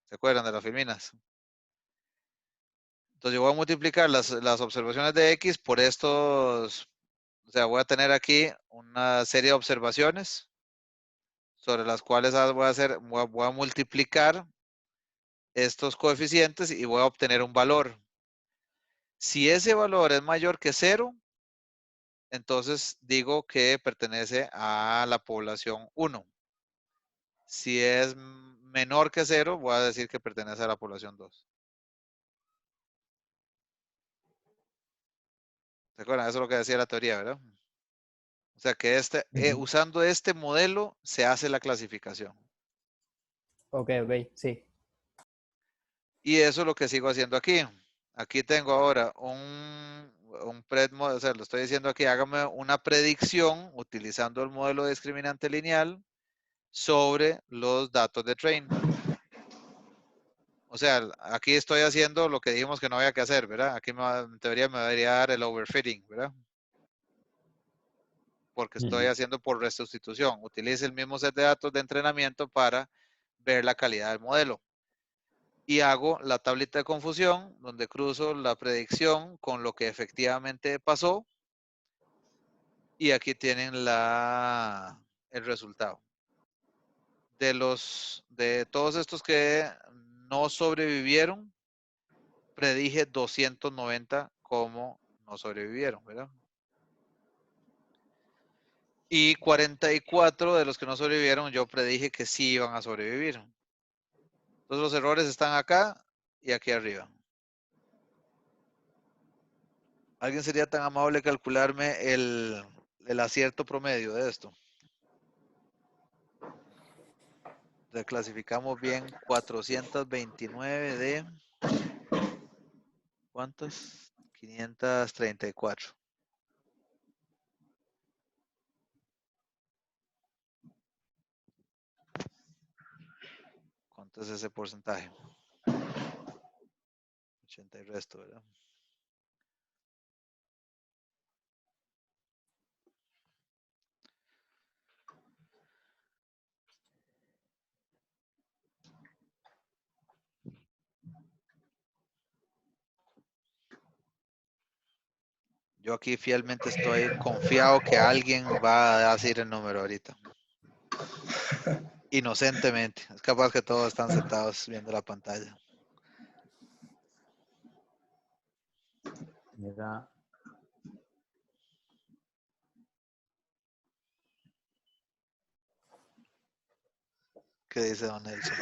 ¿Se acuerdan de las filminas? Entonces yo voy a multiplicar las observaciones de X por estos, o sea, voy a tener aquí una serie de observaciones sobre las cuales voy a multiplicar estos coeficientes y voy a obtener un valor. Si ese valor es mayor que 0, entonces digo que pertenece a la población 1. Si es menor que 0, voy a decir que pertenece a la población 2. ¿Se acuerdan? Eso es lo que decía la teoría, ¿verdad? O sea que usando este modelo se hace la clasificación. Ok, sí. Y eso es lo que sigo haciendo aquí. Aquí tengo ahora o sea, lo estoy diciendo aquí, hágame una predicción utilizando el modelo discriminante lineal sobre los datos de train. O sea, aquí estoy haciendo lo que dijimos que no había que hacer, ¿verdad? Aquí en teoría me debería dar el overfitting, ¿verdad? Porque estoy haciendo por resustitución. Utilice el mismo set de datos de entrenamiento para ver la calidad del modelo. Y hago la tablita de confusión donde cruzo la predicción con lo que efectivamente pasó Y aquí tienen el resultado. De todos estos que no sobrevivieron, predije 290 como no sobrevivieron, ¿verdad? Y 44 de los que no sobrevivieron, yo predije que sí iban a sobrevivir. Entonces los errores están acá y aquí arriba. ¿Alguien sería tan amable de calcularme el acierto promedio de esto? Le clasificamos bien 429 de... ¿Cuántas? 534. ¿Cuánto es ese porcentaje? 80 y resto, ¿verdad? Yo aquí fielmente estoy confiado que alguien va a decir el número ahorita. Inocentemente. Es capaz que todos están sentados viendo la pantalla. Era ¿Qué dice don Nelson?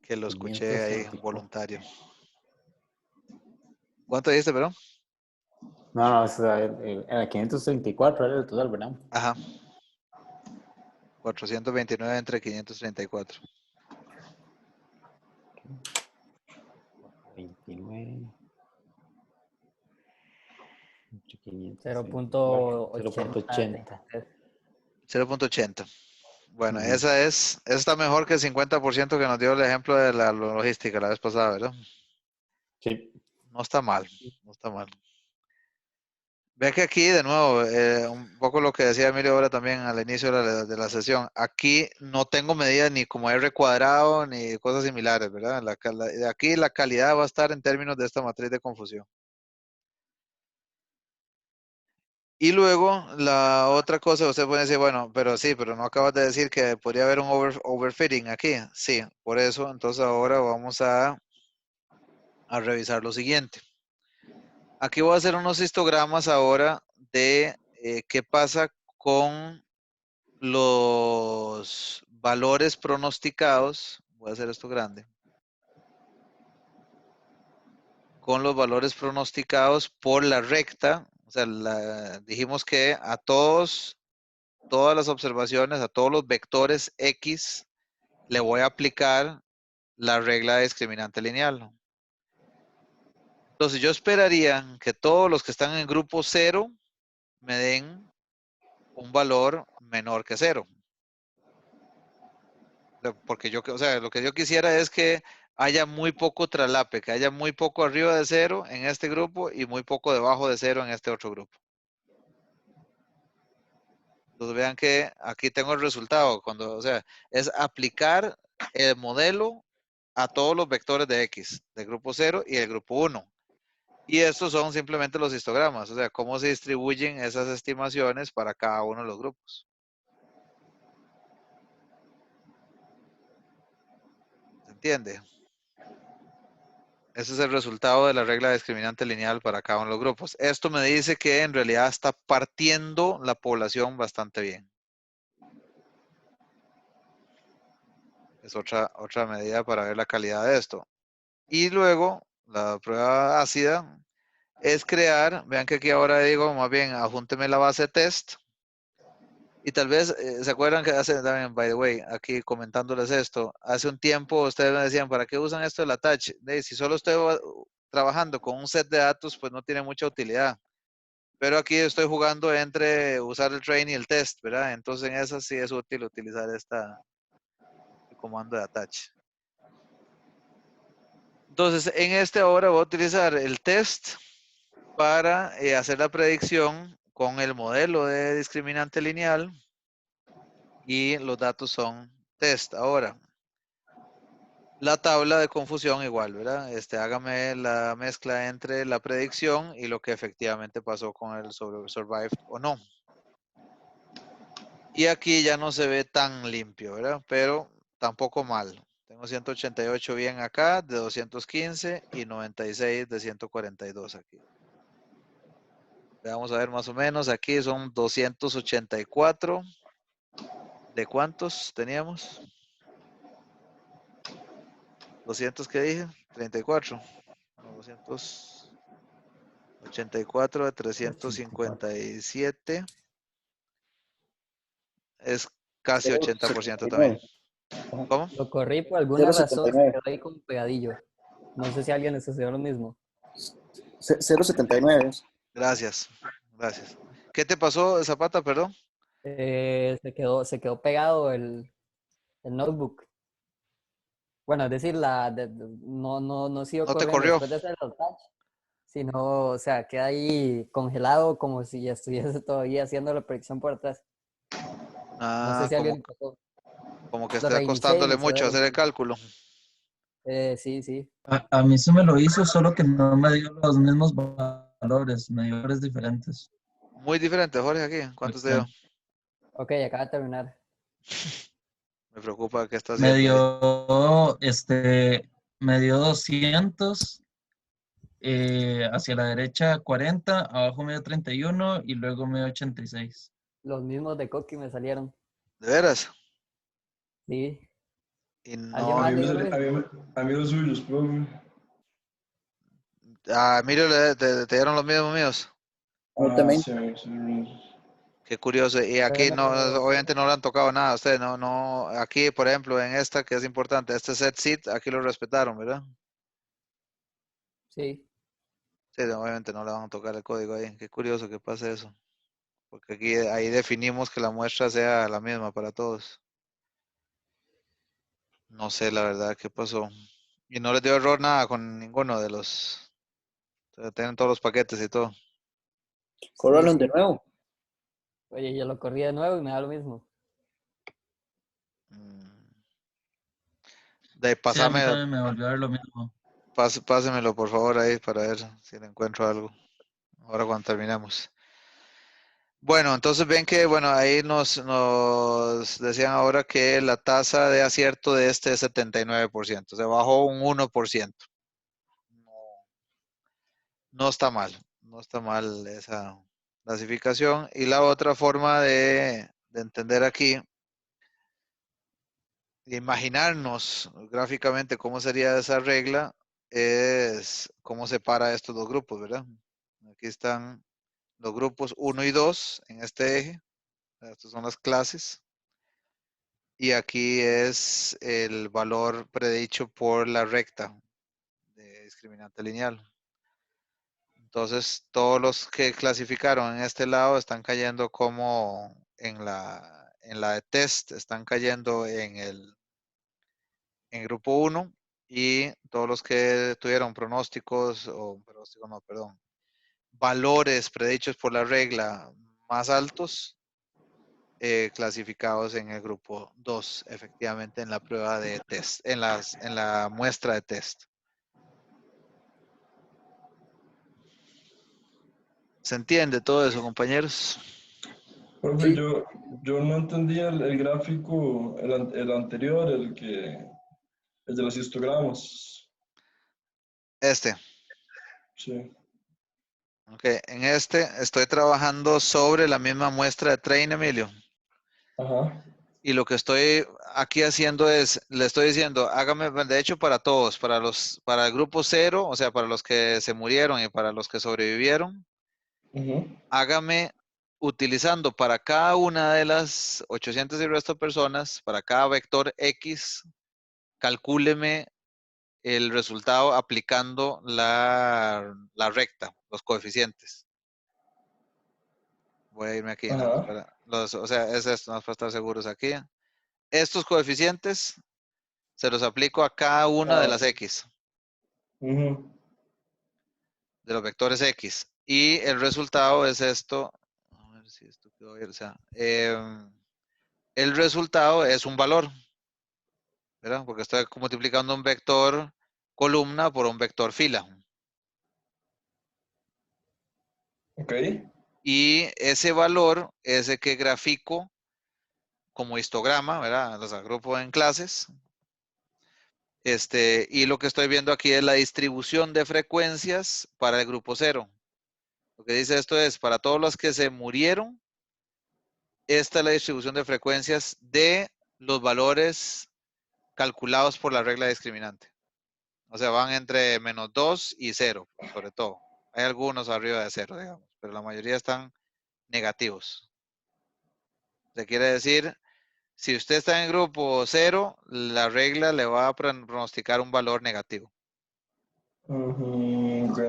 Que lo escuché ahí 534. voluntario. ¿Cuánto dijiste, perdón? No, o sea, era 534 era el total, ¿verdad? Ajá. 429 entre 534. 29 entre 0.80. 0.80. Bueno, Ujú. esa está mejor que el 50% que nos dio el ejemplo de la logística la vez pasada, ¿verdad? Sí. No está mal, no está mal. Ve que aquí, de nuevo, un poco lo que decía Emilio ahora también al inicio de la sesión, aquí no tengo medidas ni como R cuadrado ni cosas similares, ¿verdad? De aquí la calidad va a estar en términos de esta matriz de confusión. Y luego, la otra cosa, usted puede decir, bueno, pero sí, pero no acabas de decir que podría haber un overfitting aquí. Sí, por eso, entonces ahora vamos a revisar lo siguiente. Aquí voy a hacer unos histogramas ahora de qué pasa con los valores pronosticados. Voy a hacer esto grande. Con los valores pronosticados por la recta. O sea, dijimos que a todas las observaciones, a todos los vectores X, le voy a aplicar la regla de discriminante lineal. Entonces yo esperaría que todos los que están en grupo 0 me den un valor menor que 0. Porque o sea, lo que yo quisiera es que haya muy poco traslape, que haya muy poco arriba de 0 en este grupo y muy poco debajo de 0 en este otro grupo. Entonces vean que aquí tengo el resultado, o sea, es aplicar el modelo a todos los vectores de X, del grupo 0 y el grupo 1. Y estos son simplemente los histogramas, o sea, cómo se distribuyen esas estimaciones para cada uno de los grupos. ¿Se entiende? Ese es el resultado de la regla discriminante lineal para cada uno de los grupos. Esto me dice que en realidad está partiendo la población bastante bien. Es otra medida para ver la calidad de esto. Y luego, la prueba ácida es crear, vean que aquí ahora digo, más bien, adjúnteme la base test. Y tal vez, ¿se acuerdan que también, by the way, aquí comentándoles esto, hace un tiempo ustedes me decían, ¿para qué usan esto del attach? Si solo estoy trabajando con un set de datos, pues no tiene mucha utilidad. Pero aquí estoy jugando entre usar el train y el test, ¿verdad? Entonces en esas sí es útil utilizar este comando de attach. Entonces en este ahora voy a utilizar el test para hacer la predicción con el modelo de discriminante lineal y los datos son test ahora. La tabla de confusión igual, ¿verdad? Hágame la mezcla entre la predicción y lo que efectivamente pasó con el survived o no. Y aquí ya no se ve tan limpio, ¿verdad? Pero tampoco mal. Tengo 188 bien acá, de 215 y 96 de 142 aquí. Vamos a ver más o menos. Aquí son 284. ¿De cuántos teníamos? 200, ¿qué dije? 34. No, 284 de 357. Es casi 80% también. 0,79. ¿Cómo? Lo corrí por alguna razón, se 0,79. quedó ahí como pegadillo. No sé si alguien le sucedió lo mismo. 0,79. Gracias. Gracias. ¿Qué te pasó, Zapata? Perdón. Se quedó pegado el notebook. Bueno, es decir, no siguió No te corriendo corrió. después de hacer el touch, sino, o sea, queda ahí congelado como si estuviese todavía haciendo la predicción por atrás. No sé Ah, si a alguien le pasó. como que Lo está reinicié y costándole me hizo mucho ver lo hacer el mismo. cálculo. Sí, sí. A mí se me lo hizo, solo que no me dio los mismos valores, me dio valores diferentes. Muy diferente, Jorge, aquí. ¿Cuántos te dio? Ok, acaba de terminar. Me preocupa qué está Me haciendo ahí. dio, me dio 200, hacia la derecha 40, abajo me dio 31 y luego me dio 86. Los mismos de Coqui me salieron. ¿De veras? Sí. Y ¿Alguien no. A más mí, le me dio lo sale- mismo? a mí los suyos, profe. A Emilio te dieron los mismos míos. Ah, También. sí, sí. Qué curioso. Y aquí no, Pero, obviamente no le han tocado nada a ustedes. No, no. Aquí, por ejemplo, en esta que es importante, este set seat, aquí lo respetaron, ¿verdad? sí. Sí, obviamente no le van a tocar el código ahí. Qué curioso que pase eso. Porque aquí ahí definimos que la muestra sea la misma para todos. No sé la verdad qué pasó. Y no les dio error nada con ninguno de los. Tienen todos los paquetes y todo. Sí, Córralo de sí. nuevo. Oye, yo lo corrí de nuevo y me da lo mismo. Mm. De ahí, Sí, a mí pásame, también me volvió a dar lo mismo. pásemelo por favor ahí para ver si le encuentro algo. Ahora cuando terminemos. Bueno, entonces ven que, bueno, ahí nos decían ahora que la tasa de acierto de este es 79%. Se bajó un 1%. No, no está mal. No está mal esa clasificación. Y la otra forma de entender aquí, de imaginarnos gráficamente cómo sería esa regla, es cómo separa estos dos grupos, ¿verdad? Aquí están los grupos 1 y 2 en este eje. Estas son las clases. Y aquí es el valor predicho por la recta de discriminante lineal. Entonces, todos los que clasificaron en este lado están cayendo como en la de test, están cayendo en grupo 1 y todos los que tuvieron pronósticos, no, perdón, valores predichos por la regla más altos, clasificados en el grupo 2, efectivamente en la prueba de test, en la muestra de test. ¿Se entiende todo eso, compañeros? Profe, Sí. yo no entendía el gráfico, el anterior, el de los histogramas. Este. Sí. Ok, en este estoy trabajando sobre la misma muestra de train, Emilio. Ajá. Y lo que estoy aquí haciendo es, le estoy diciendo, hágame, de hecho para todos, para el grupo 0, o sea, para los que se murieron y para los que sobrevivieron, Ujú. hágame utilizando para cada una de las 800 y resto personas, para cada vector X, calcúleme el resultado aplicando la recta, los coeficientes. Voy a irme aquí, nada más Ajá. para o sea, es esto, nada más para estar seguros aquí. Estos coeficientes se los aplico a cada una de Ah, las X, ujú. de los vectores X. Y el resultado es esto. A ver si esto quedó bien, o sea, el resultado es un valor, ¿verdad? Porque estoy multiplicando un vector columna por un vector fila. Ok. Y ese valor es el que grafico como histograma, ¿verdad? Los agrupo en clases. Y lo que estoy viendo aquí es la distribución de frecuencias para el grupo 0. Lo que dice esto es, para todos los que se murieron, esta es la distribución de frecuencias de los valores calculados por la regla discriminante. O sea, van entre -2 y 0, sobre todo. Hay algunos arriba de 0, digamos, pero la mayoría están negativos. Se quiere decir, si usted está en grupo 0, la regla le va a pronosticar un valor negativo. Ok.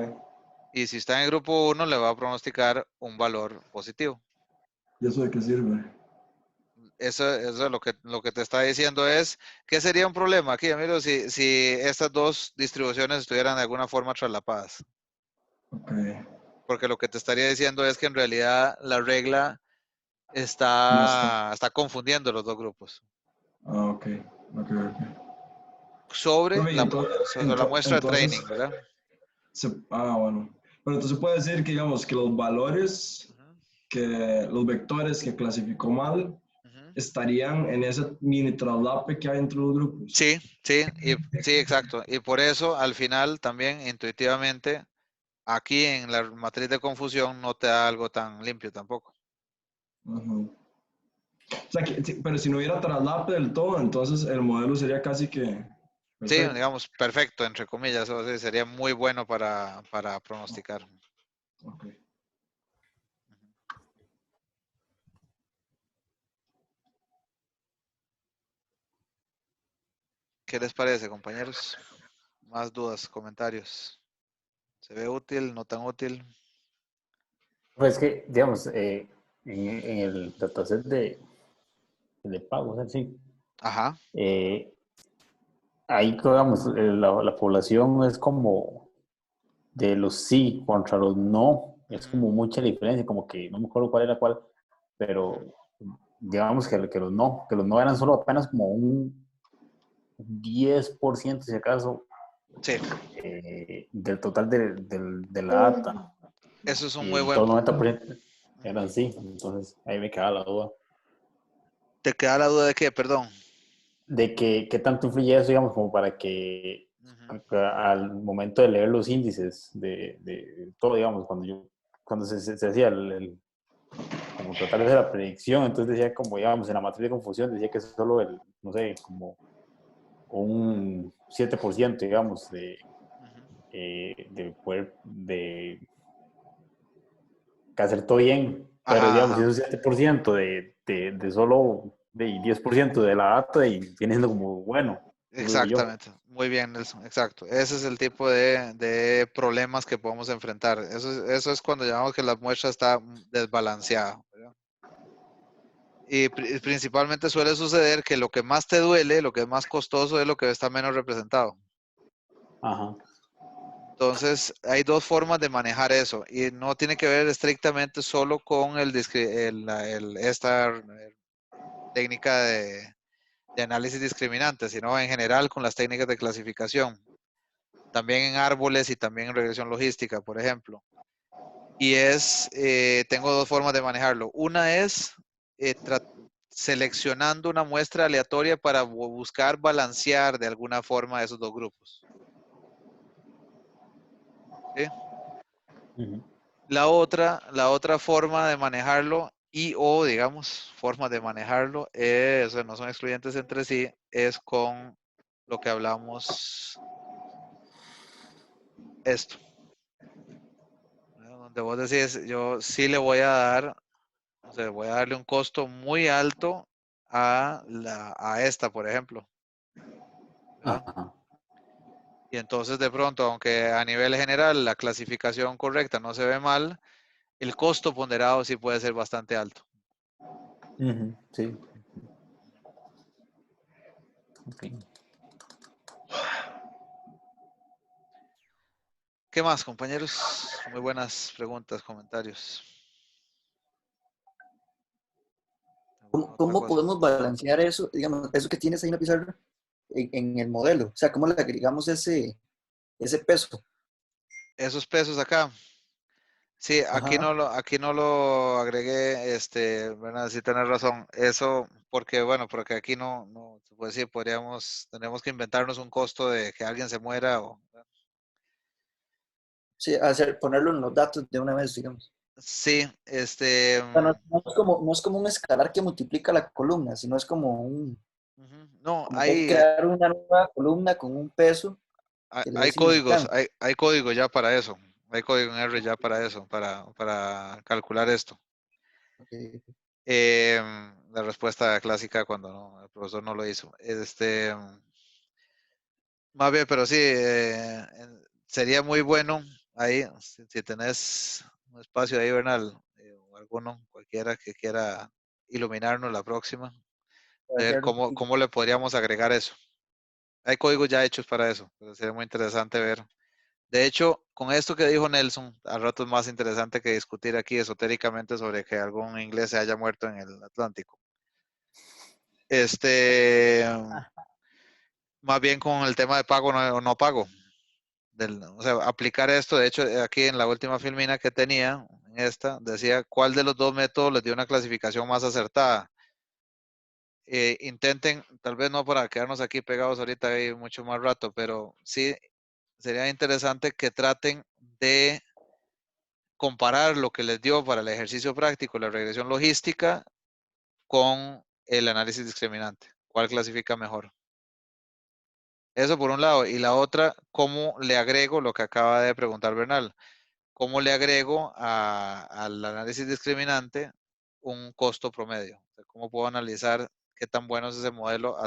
Y si está en el grupo 1, le va a pronosticar un valor positivo. ¿Y eso de qué sirve? Eso es lo que te está diciendo es, ¿qué sería un problema aquí, amigo, si estas dos distribuciones estuvieran de alguna forma traslapadas? Ok. Porque lo que te estaría diciendo es que en realidad la regla No está. está confundiendo los dos grupos. Ah, ok. Ok. Sobre Profe, la muestra de entonces, training, ¿verdad? bueno. Pero entonces puede decir que, digamos, que los valores, los vectores que clasificó mal, Ujú. estarían en ese mini traslape que hay entre los grupos. Sí, sí, exacto. Y por eso, al final, también intuitivamente, aquí en la matriz de confusión no te da algo tan limpio tampoco. Ujú. O sea, pero si no hubiera traslape del todo, entonces el modelo sería casi que Sí, perfecto. digamos, perfecto, entre comillas. O sea, sería muy bueno para pronosticar. Ok. ¿Qué les parece, compañeros? Más dudas, comentarios. ¿Se ve útil, no tan útil? Pues que, digamos, en el dataset de pagos, así, Ajá. ahí, digamos, la población es como de los sí contra los no, es como mucha diferencia, como que no me acuerdo cuál era cuál, pero digamos que los no eran solo apenas como un 10% si acaso, Sí, del total de la data. eso es un muy Y buen todo el punto. 90% eran así, entonces ahí me quedaba la duda. ¿Te queda la duda de qué? Perdón. De qué tanto influye eso, digamos, como para que al momento de leer los índices de todo, digamos, cuando se hacía como tratar de hacer la predicción, entonces decía como, digamos, en la matriz de confusión decía que es solo no sé, como un 7%, digamos, de poder, de que acertó bien, pero Ajá, digamos, si ajá. es un 7% de solo de 10% de la data y viene siendo como bueno, digo yo. Exactamente. Muy bien, Nelson. Exacto. Ese es el tipo de problemas que podemos enfrentar. Eso es cuando llamamos que la muestra está desbalanceada, ¿verdad? Y principalmente suele suceder que lo que más te duele, lo que es más costoso, es lo que está menos representado. Ajá. Entonces, hay dos formas de manejar eso y no tiene que ver estrictamente solo con esta técnica de análisis discriminante, sino en general con las técnicas de clasificación. También en árboles y también en regresión logística, por ejemplo. Y tengo dos formas de manejarlo. Una es seleccionando una muestra aleatoria para buscar balancear de alguna forma esos dos grupos. ¿Sí? Uh-huh. La otra forma de manejarlo o, digamos, formas de manejarlo, o sea, no son excluyentes entre sí, es con lo que hablamos esto. Donde vos decís, yo sí le voy a dar, o sea, voy a darle un costo muy alto a esta, por ejemplo. ¿Verdad? Ajá. Y entonces de pronto, aunque a nivel general la clasificación correcta no se ve mal, el costo ponderado sí puede ser bastante alto. Uh-huh. Sí. Okay. ¿Qué más, compañeros? Muy buenas preguntas, comentarios. ¿Alguna otra ¿Cómo cosa? podemos balancear eso? Digamos, eso que tienes ahí en la pizarra, en el modelo? O sea, ¿cómo le agregamos ese peso? Esos pesos acá. Sí, Ajá. aquí no lo agregué, ¿verdad? Sí tenés razón. Eso, porque bueno, porque aquí pues sí, tenemos que inventarnos un costo de que alguien se muera o, Sí, ponerlo en los datos de una vez, digamos. sí, O sea, no es como un escalar que multiplica la columna, sino es ujú. No, como que hay que crear una nueva columna con un peso que le dé hay códigos, significado. hay código ya para eso. Hay código en R ya para eso, para calcular esto. Ok. La respuesta clásica cuando el profesor no lo hizo. Más bien, pero sí, sería muy bueno ahí, si tenés un espacio ahí, Bernal, o alguno, cualquiera que quiera iluminarnos la próxima, Voy a ver hacerlo. cómo le podríamos agregar eso. Hay códigos ya hechos para eso, pero sería muy interesante ver. De hecho, con esto que dijo Nelson, al rato es más interesante que discutir aquí esotéricamente sobre que algún inglés se haya muerto en el Atlántico. Este, más bien con el tema de pago o no pago. O sea, aplicar esto, de hecho, aquí en la última filmina que tenía, en esta, decía cuál de los dos métodos les dio una clasificación más acertada. Intenten, tal vez no para quedarnos aquí pegados ahorita y mucho más rato, pero sí sería interesante que traten de comparar lo que les dio para el ejercicio práctico, la regresión logística, con el análisis discriminante. ¿Cuál clasifica mejor? Eso por un lado. Y la otra, ¿cómo le agrego lo que acaba de preguntar Bernal? ¿Cómo le agrego al análisis discriminante un costo promedio? O sea, ¿cómo puedo analizar qué tan bueno es ese modelo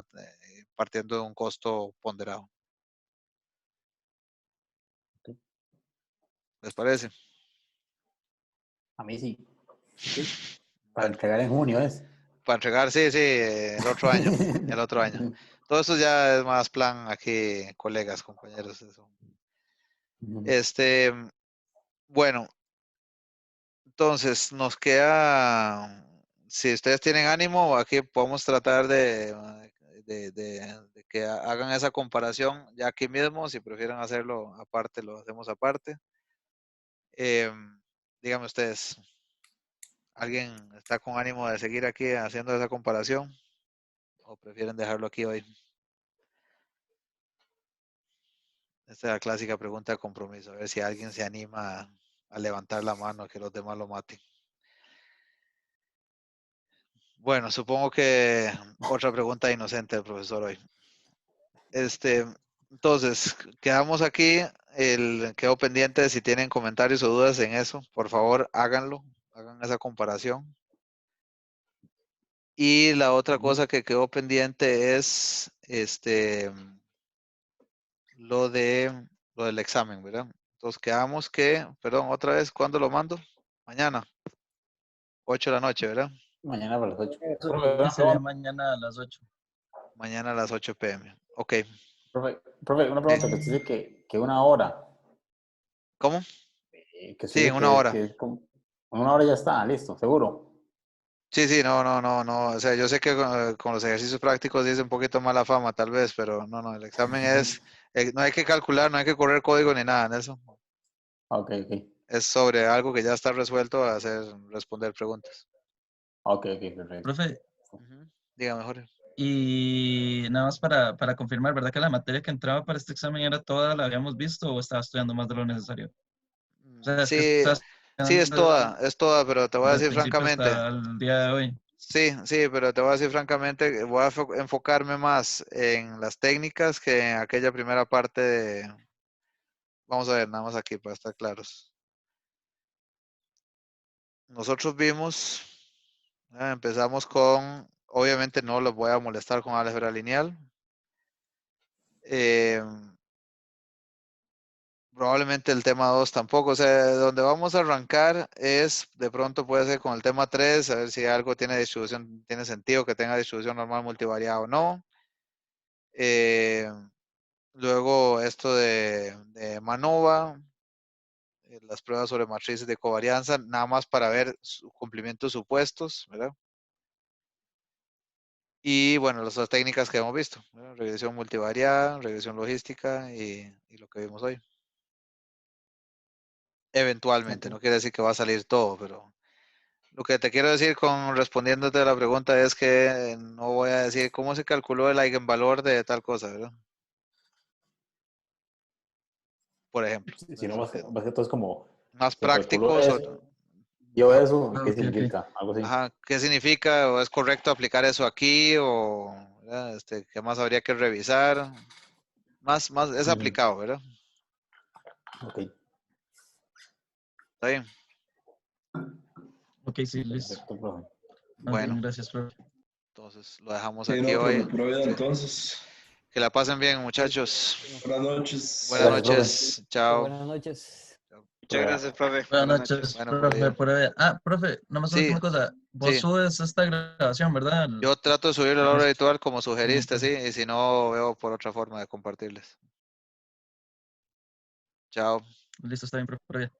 partiendo de un costo ponderado? ¿Les parece? A mí sí. Sí. Para Bueno, entregar en junio es. para entregar, sí, sí, el otro año, el otro año. Todo eso ya es más plan aquí, colegas, compañeros. Eso. Bueno, entonces nos queda, si ustedes tienen ánimo, aquí podemos tratar de que hagan esa comparación ya aquí mismo, si prefieren hacerlo aparte, lo hacemos aparte. Díganme ustedes, ¿alguien está con ánimo de seguir aquí haciendo esa comparación o prefieren dejarlo aquí hoy? Esta es la clásica pregunta de compromiso, a ver si alguien se anima a levantar la mano, que los demás lo maten. Bueno, supongo que otra pregunta inocente del profesor hoy. Entonces, quedamos aquí. Quedó pendiente si tienen comentarios o dudas en eso. Por favor, háganlo. Hagan esa comparación. Y la otra cosa que quedó pendiente es lo del examen, ¿verdad? Entonces quedamos que, perdón, otra vez, ¿cuándo lo mando? Mañana, 8 de la noche, ¿verdad? Mañana para las 8. Eso. Profe, Sí, una sería pregunta. mañana a las 8. Mañana a las 8 p.m. Ok. Profe, una pregunta que usted dice que una hora. ¿Cómo? Que usted Sí, en dice una hora. con una hora ya está, listo, seguro. Sí, sí, no. O sea, yo sé que con los ejercicios prácticos dice un poquito mala fama, tal vez, pero no. El examen no hay que calcular, no hay que correr código ni nada en eso. Ok, ok. Es sobre algo que ya está resuelto, responder preguntas. Ok, perfecto. Profe, Diga mejor. y nada más para confirmar, ¿verdad que la materia que entraba para este examen era toda, la habíamos visto o estaba estudiando más de lo necesario? O sea, es que Sí, estaba sí, estudiando es toda, pero te voy a desde el decir principio francamente. hasta el día de hoy. Sí, pero te voy a decir francamente, que voy a enfocarme más en las técnicas que en aquella primera parte de... Vamos a ver, nada más aquí para estar claros. Nosotros vimos, empezamos con, obviamente no los voy a molestar con álgebra lineal. Probablemente el tema 2 tampoco, o sea, donde vamos a arrancar es, de pronto puede ser con el tema 3, a ver si algo tiene distribución, tiene sentido que tenga distribución normal multivariada o no. Luego esto de MANOVA, las pruebas sobre matrices de covarianza, nada más para ver su cumplimiento de supuestos, ¿verdad? Y bueno, las otras técnicas que hemos visto, ¿verdad? Regresión multivariada, regresión logística y lo que vimos hoy. Eventualmente, Ok. no quiere decir que va a salir todo, pero lo que te quiero decir con respondiéndote a la pregunta es que no voy a decir cómo se calculó el eigenvalor de tal cosa, ¿verdad? Por ejemplo. Sino Eso es lo que más que todo es como, más se calculó práctico. eso, dio Ajá, eso, Ah, ¿qué ok, ok. significa? Algo así. ajá, ¿qué significa? ¿O es correcto aplicar eso aquí? ¿O ¿verdad? ¿Qué más habría que revisar? Más es Ujú. aplicado, ¿verdad? Ok, Está bien. Ok, sí, listo. perfecto, profe. Más Bueno, bien, gracias, profe. entonces lo dejamos Sí, aquí no, hoy. profe, provida Sí. entonces. Que la pasen bien, muchachos. Buenas noches. Buenas Gracias, profe. noches. Chao. Buenas noches. Muchas gracias, profe. Buenas Buenas noches. noches, Bueno, por profe, ahí. por ahí. Ah, profe, nomás una Sí, última cosa. Vos sí. subes esta grabación, ¿verdad? Yo trato de subirlo a la hora Nomás- habitual como Ah, sugeriste, ok. sí. Y si no, veo por otra forma de compartirles. Chao. Listo, está bien, profe. Por ahí.